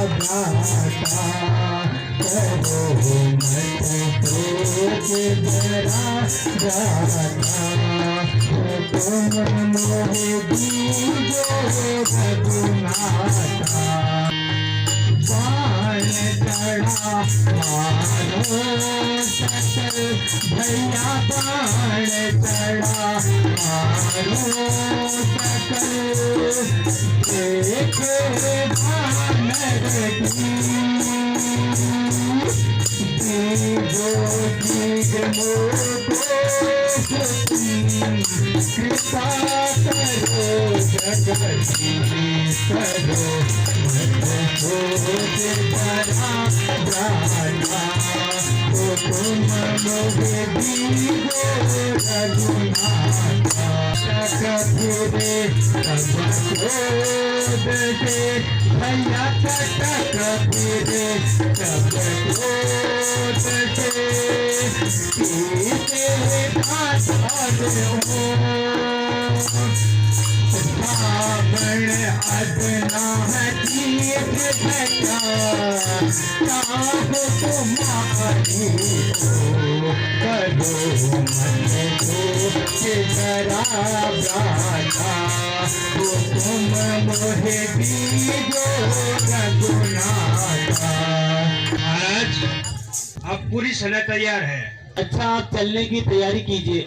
भ्राता करो मत सोच जरा भ्राता तुम मोहे दीजो रघुनाथा बाण चढ़ा मारो सकल भैया बाण चढ़ा मारो सकल एक भानर दीजो दीज मोको कृपा करो जगदीश करो मत सोच जरा भ्राता तुम मोहे दीजो रघुनाथा फिरे तब क्रोध से भैया तक फिरे तब क्रोध से सीते घाट रावण अदना तीर्थ घटा तुम्हारी करो मत जरा भ्राता तुम मोहे दीजो रघुनाथा। महाराज अब पूरी सेना तैयार है। अच्छा, आप चलने की तैयारी कीजिए।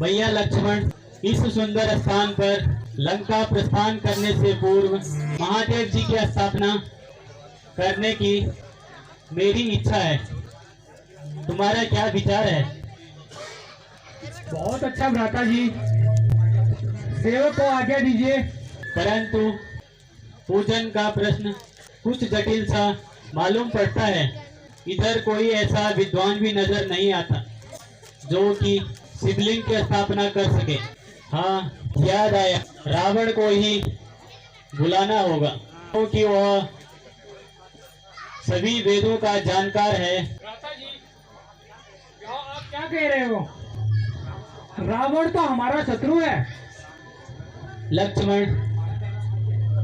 भैया लक्ष्मण, इस सुंदर स्थान पर लंका प्रस्थान करने से पूर्व महादेव जी की स्थापना करने की मेरी इच्छा है। तुम्हारा क्या विचार है? बहुत अच्छा भ्राता जी, सेवक को आज्ञा दीजिए। परंतु पूजन का प्रश्न कुछ जटिल सा मालूम पड़ता है। इधर कोई ऐसा विद्वान भी नजर नहीं आता जो कि शिवलिंग की स्थापना कर सके। हाँ, याद आया, रावण को ही बुलाना होगा क्योंकि वह सभी वेदों का जानकार है। आप क्या कह रहे हो? रावण तो हमारा शत्रु है। लक्ष्मण,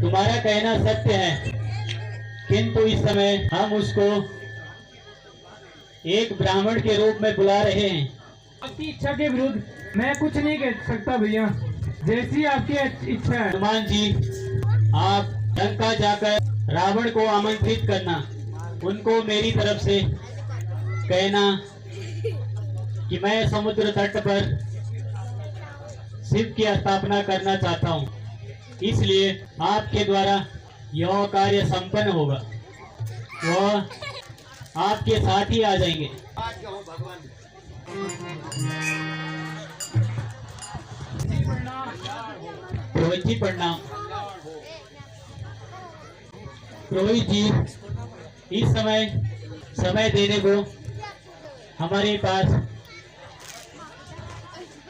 तुम्हारा कहना सत्य है, किंतु इस समय हम उसको एक ब्राह्मण के रूप में बुला रहे हैं। आपकी इच्छा के विरुद्ध मैं कुछ नहीं कह सकता भैया, जैसी आपकी इच्छा है। हनुमान जी, आप लंका जाकर रावण को आमंत्रित करना। उनको मेरी तरफ से कहना कि मैं समुद्र तट पर शिव की स्थापना करना चाहता हूँ, इसलिए आपके द्वारा यह कार्य संपन्न होगा। वह आपके साथ ही आ जाएंगे। आज हो भगवान। रोहित जी प्रणाम। रोहित जी, इस समय देने को हमारे पास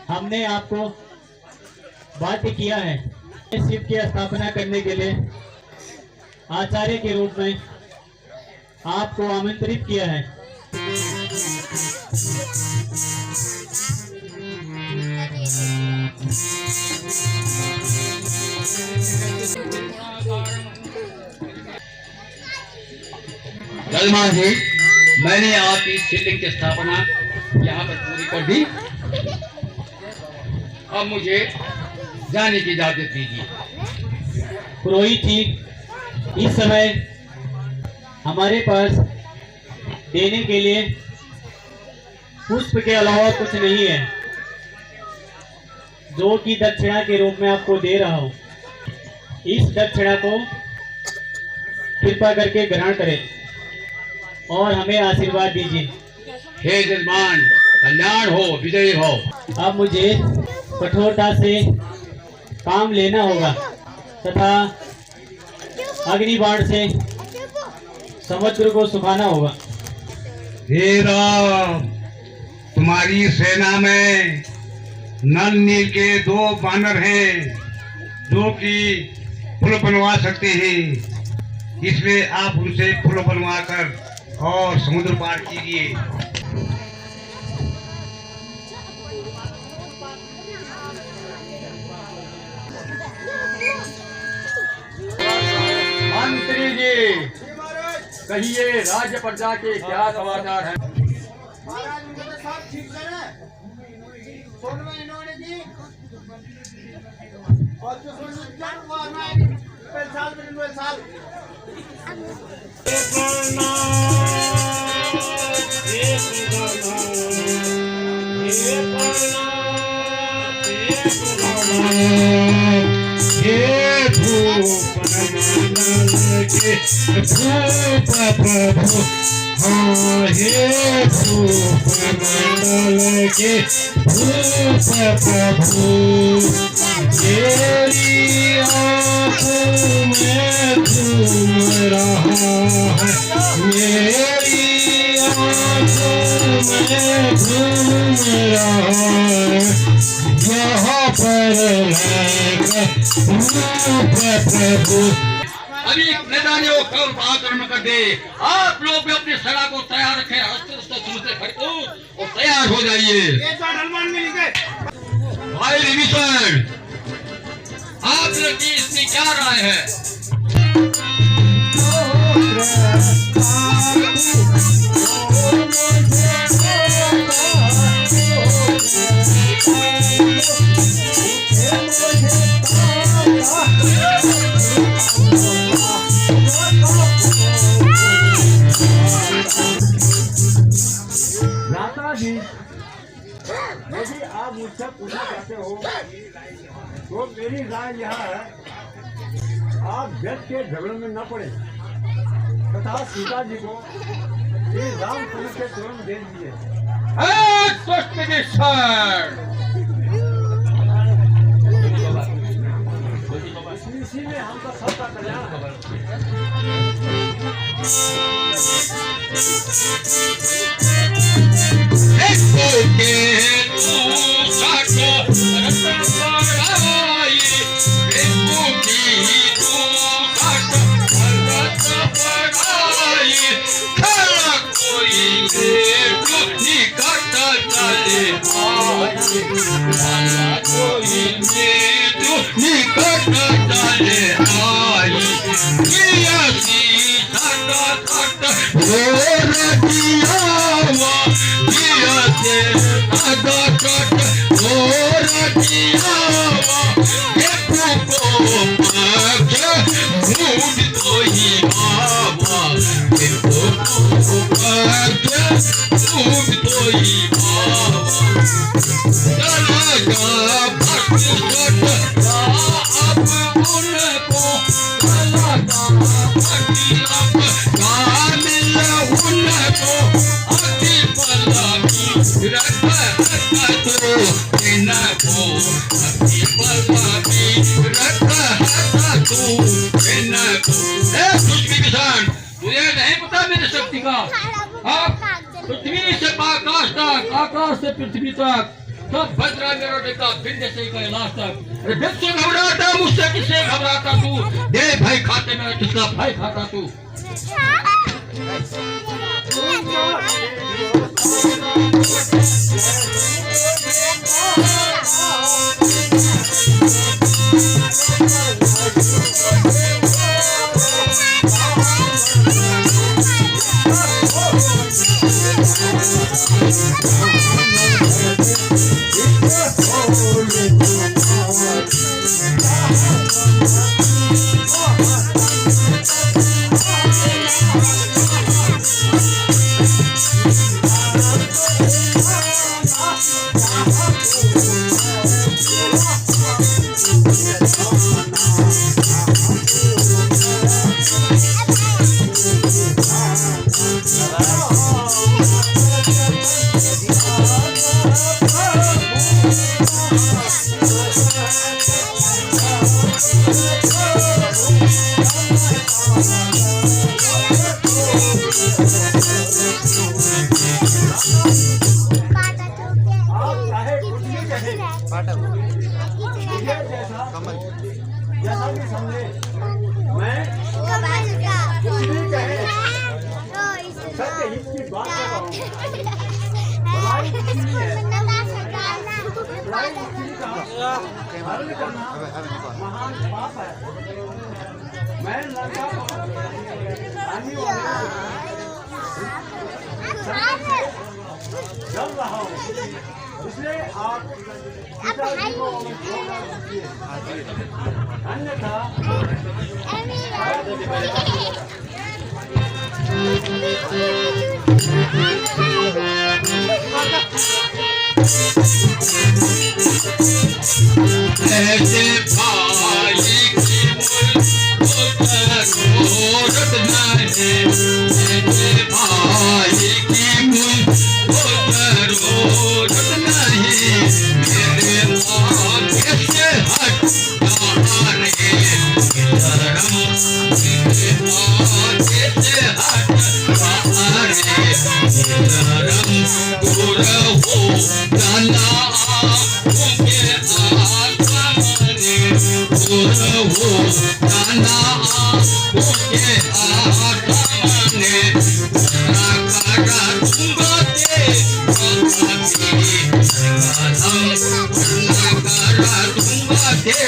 हमने आपको बाध्य किया है। शिव की स्थापना करने के लिए आचार्य के रूप में आपको आमंत्रित किया है। गलमान जी, मैंने आपकी शिवलिंग की स्थापना यहाँ पर पूरी कर दी। अब मुझे जाने की इजाजत दीजिए। पुरोहित जी, इस समय हमारे पास देने के लिए पुष्प के अलावा कुछ नहीं है, जो कि दक्षिणा के रूप में आपको दे रहा हूँ। इस दक्षिणा को कृपा करके ग्रहण करें और हमें आशीर्वाद दीजिए। हे जजमान, कल्याण हो, विजयी हो। अब मुझे कठोरता से काम लेना होगा तथा अग्निबाण से समुद्र को सुखाना होगा। हे राम, तुम्हारी सेना में नल नील के 2 बानर हैं जो कि पुल बनवा सकते हैं, इसलिए आप उनसे पुल बनवा कर और समुद्र पार कीजिए। मंत्री जी, कहिए राज्य प्रजा के क्या समाचार हैं? महाराज उनके साथ ठीक करे सोन में इन्होंने दी और जो सोन में क्या हुआ मैं साल प्रभु हाँ हे भूप मंडल के भूप प्रभु, तेरी आँखों में घूम रहा है, मेरी आँखों में घूम रहा है, यहाँ पर प्रभु। अभी मैदानियों को आक्रमण कर दे। आप लोग भी अपनी सेना को तैयार रखें, अस्त्र से भरपूर और तैयार हो जाइए। भाई विभीषण, आप लोग की इसकी क्या राय है? राता जी, यदि आप मुझसे पूछना चाहते हो तो मेरी राय यह है, आप जज के झगड़े में न पड़े तथा सीता जी को श्री राम चंद्र के तुरंत दे दिए। इसी में हमका सबका कल्याण है। तुझे नहीं पता मेरी शक्ति का? आप पृथ्वी से आकाश तक, आकाश से पृथ्वी तक सब भद्रा मेरा देखा, विंध्य से कैलाश तक। मुझसे घबराता, मुझसे किससे घबराता तू? दे भाई खाते में, किसका भाई खाता तू? आप चाहे कुछ भी कहे जैसा भी समझे मैं कुछ भी कहे सत्य हित की बात कर रहा हूँ। लड़ाई कुछ नहीं है, लड़ाई किसी का हरण करना महान पाप है। मैं लड़का आने वाले डर रहा हूँ, इसलिए आप पिताजी को अन्यथा ऐसे भाई की मुल्क नहीं, ऐसे भाई की मुल्क नहीं, मेरे भाग्य से हट जाने धर्म, मेरे भाग्य से हट जाने धर्म, दूर हो जाना उनके हो जाना उनके आत्माने करा दूंगा ते करा दूंगा ते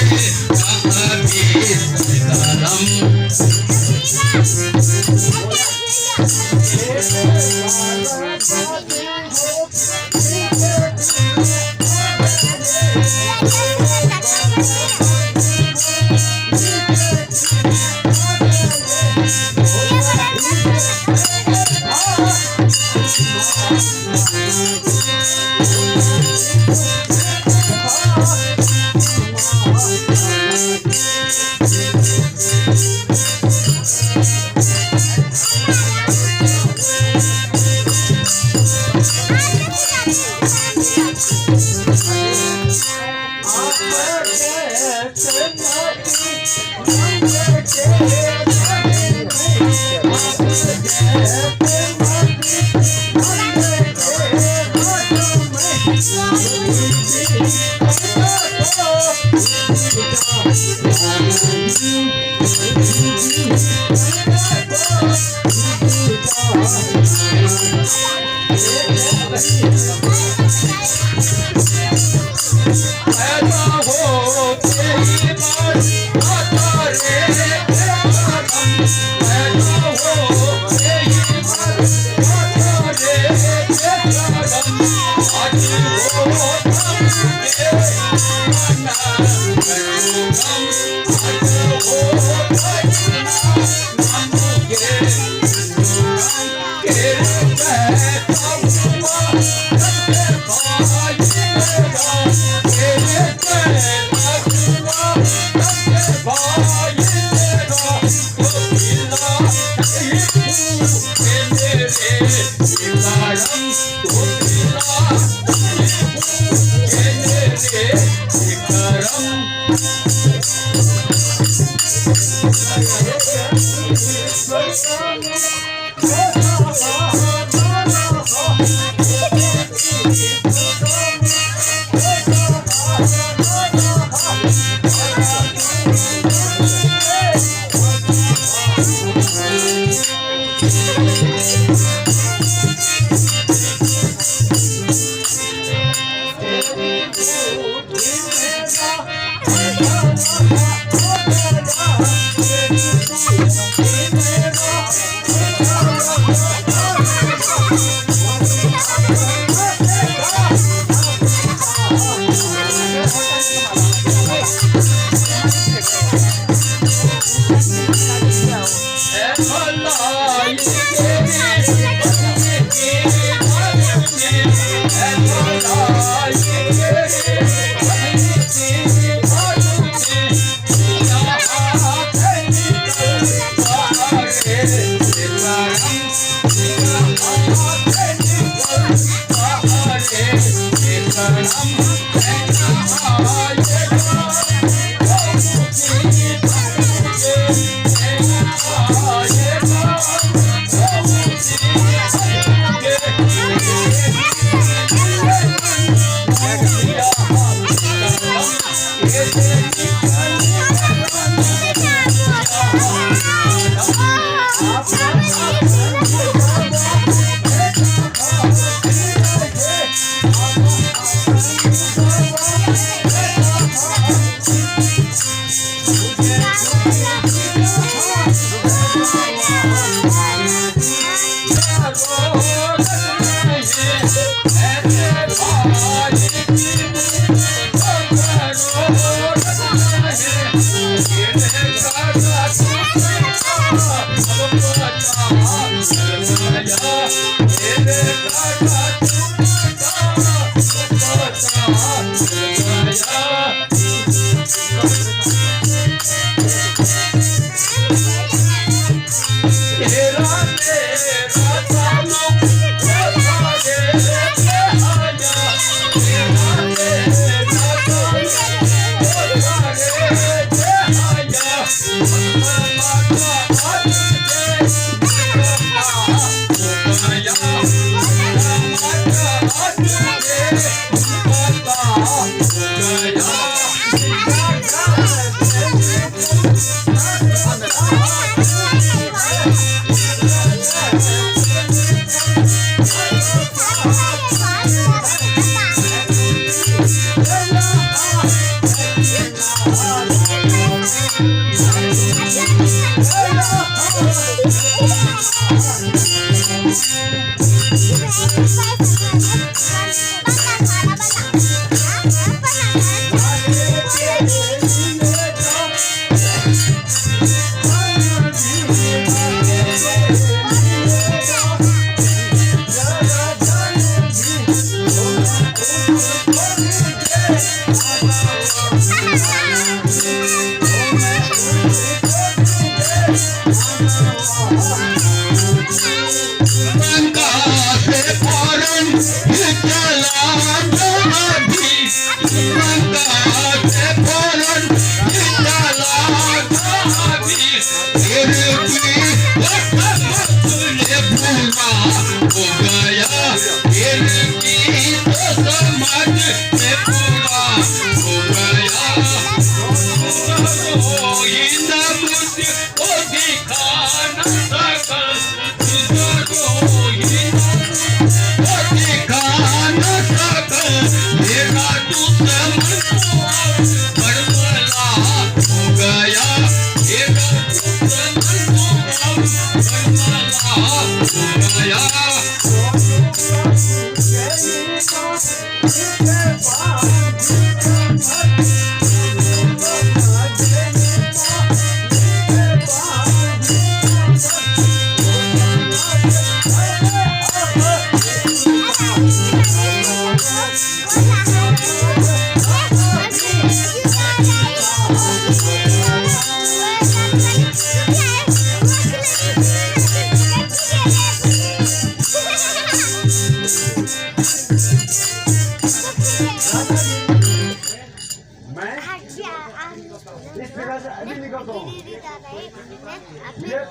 भलाई के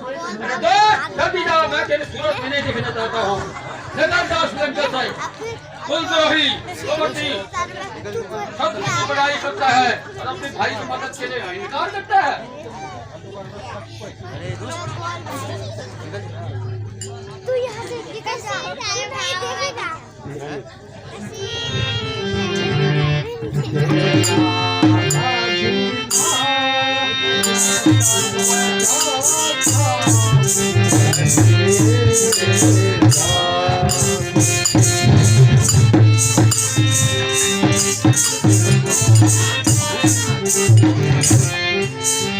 जल्दी जाओ, मैं तेरे सूरत में नहीं दिखना चाहता हूँ। नजरदार लंका साहिब, कुलद्रोही, कबड्डी, शत्रु की बड़ाई करता है और अपने भाई की मदद के लिए इनकार करता है। तू यहाँ से निकल जा, नहीं देखेगा।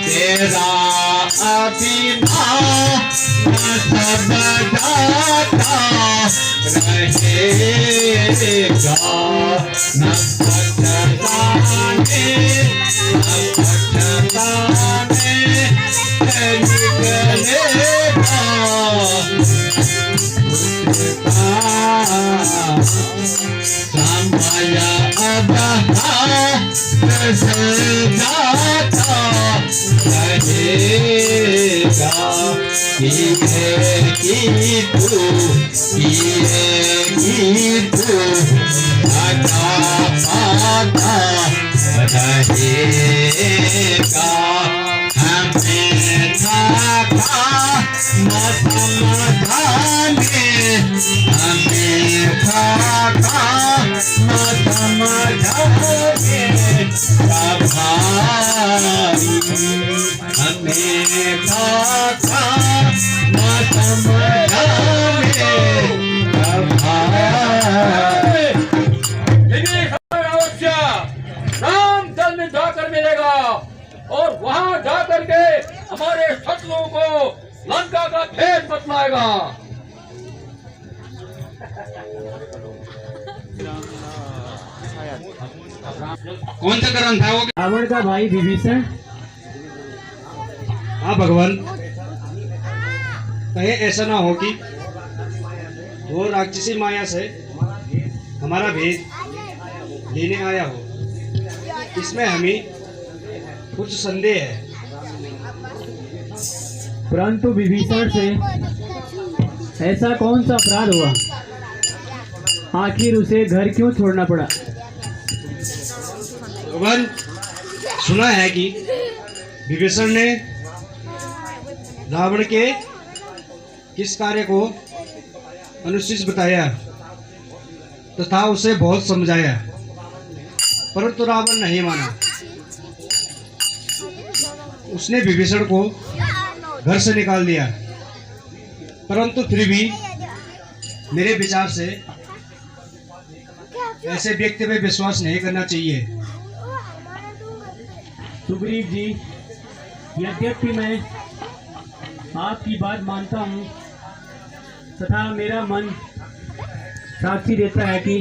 तेरा अभिमान सब जाता रहेगा, न पछताने निकलेगा। समय जाता रहेगा की तू आता पाता रहेगा हमें था मधाने हमें था मधाने भाई हमें था राम जल में जाकर मिलेगा और वहां जाकर के हमारे शत्रुओं को लंका का भेद बतलाएगा। कौन सा ग्रंथ था वो? रावण का भाई विभीषण। हाँ भगवान, कहीं ऐसा ना हो कि वो राक्षसी माया से हमारा भेद लेने आया हो। इसमें हमें कुछ संदेह है। परंतु विभीषण से ऐसा कौन सा अपराध हुआ, आखिर उसे घर क्यों छोड़ना पड़ा? भगवान, सुना है कि विभीषण ने रावण के किस कार्य को अनुचित बताया तथा उसे बहुत समझाया, परंतु रावण नहीं माना। उसने विभीषण को घर से निकाल दिया, परंतु फिर भी मेरे विचार से ऐसे व्यक्ति पे विश्वास नहीं करना चाहिए। सुग्रीव जी, यद्यपि मैं आपकी बात मानता हूँ तथा मेरा मन साक्षी देता है कि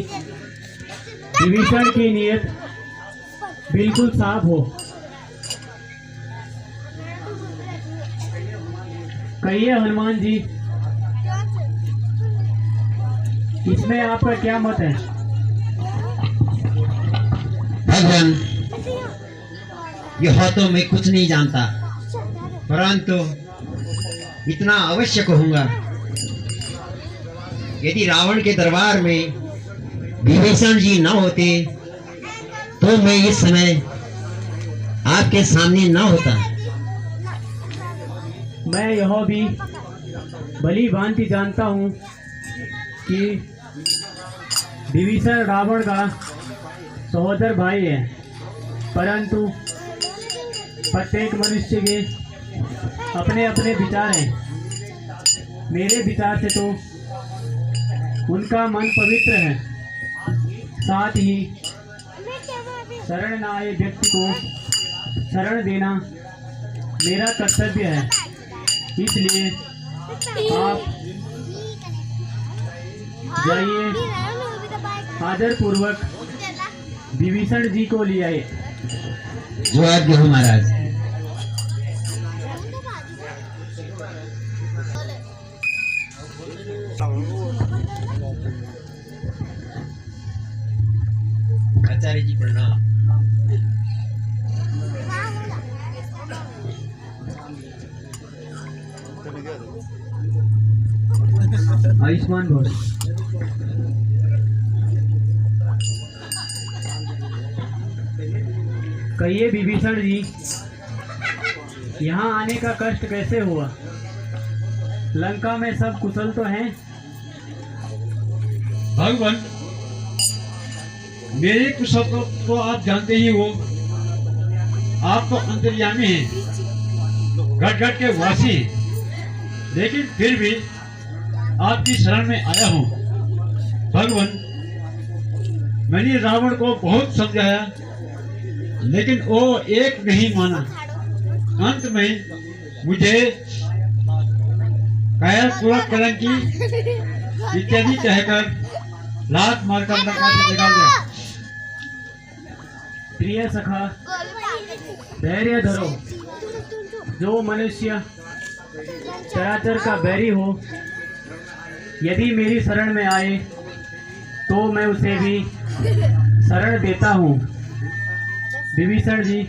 विभीषण की नीयत बिल्कुल साफ हो। कहिए हनुमान जी, इसमें आपका क्या मत है? भगवान, यह तो मैं कुछ नहीं जानता, परंतु इतना अवश्य कहूंगा, यदि रावण के दरबार में विभीषण जी न होते तो मैं इस समय आपके सामने न होता। मैं यह भी भली भांति जानता हूँ कि विभीषण रावण का सहोदर भाई है, परंतु प्रत्येक मनुष्य के अपने अपने विचार हैं। मेरे विचार से तो उनका मन पवित्र है, साथ ही शरण न आए व्यक्ति को शरण देना मेरा कर्तव्य है। इसलिए आप जाइए, आदर पूर्वक विभीषण जी को ले आए। जो आज्ञा हो महाराज। आचार्य जी प्रणाम। आयुष्मान भव। कहिए विभीषण जी, यहाँ आने का कष्ट कैसे हुआ? लंका में सब कुशल तो हैं? भगवान, मेरे कुशल तो आप जानते ही हो। आप तो अंतर्यामी हैं, घट घट के वासी हैं, लेकिन फिर भी आपकी शरण में आया हूँ। भगवान, मैंने रावण को बहुत समझाया, लेकिन वो एक नहीं माना। अंत में मुझे कायर पूरक कलंकी इत्यादि कहकर लात मारकर लंका से निकाल दिया। प्रिय सखा, धैर्य धरो। जो मनुष्य चराचर का बैरी हो, यदि मेरी शरण में आए तो मैं उसे भी शरण देता हूँ। विभीषण जी,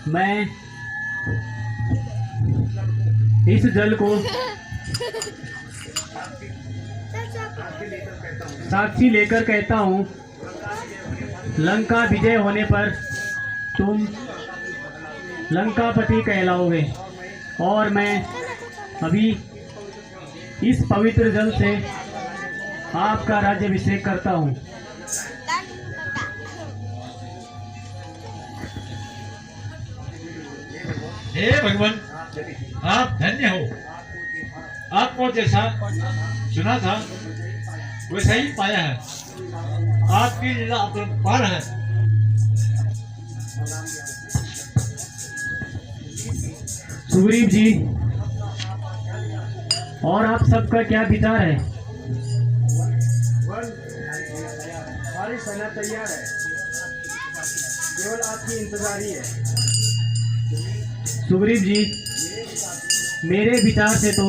मैं इस जल को साक्षी लेकर कहता हूँ, लंका विजय होने पर तुम लंकापति कहलाओगे और मैं अभी इस पवित्र जल से आपका राज्याभिषेक करता हूँ। हे भगवान, आप धन्य हो। आपको जैसा सुना था वैसा ही पाया है। आपकी लीला अपरंपार है। सुग्रीव जी, और आप सबका क्या विचार है? हमारी सेना तैयार है, केवल आपकी इंतजार ही है। सुग्रीव जी, मेरे विचार से तो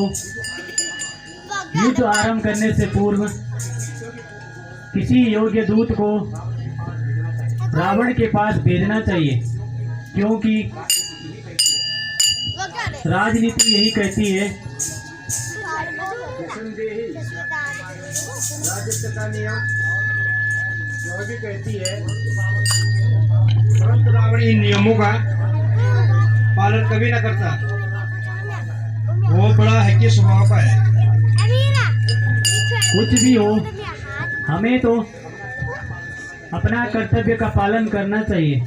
युद्ध आरंभ करने से पूर्व किसी योग्य दूत को रावण के पास भेजना चाहिए, क्योंकि राजनीति यही कहती है। राजत्व का नियम जो भी कहती है, परंतु रावण इन नियमों का पालन कभी न करता। वो बड़ा है कि स्वभाव का है। कुछ भी हो, हमें तो अपना कर्तव्य का पालन करना चाहिए।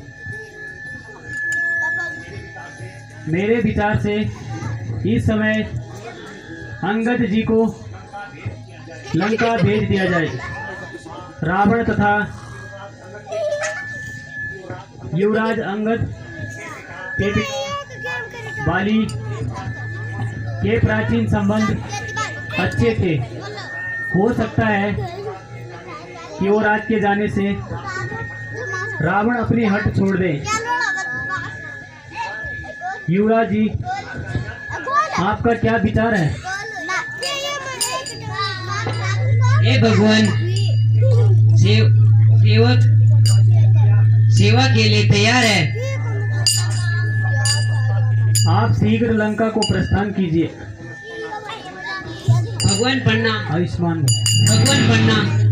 मेरे विचार से इस समय अंगद जी को लंका भेज दिया जाए। रावण तथा युवराज अंगद के बाली के प्राचीन संबंध अच्छे थे। हो सकता है कि वो राज के जाने से रावण अपनी हट छोड़ दे। युवराज जी, आपका क्या विचार है? हे भगवान, सेवा के लिए तैयार है। आप शीघ्र लंका को प्रस्थान कीजिए। भगवान प्रणाम। आयुष्मान। भगवान प्रणाम।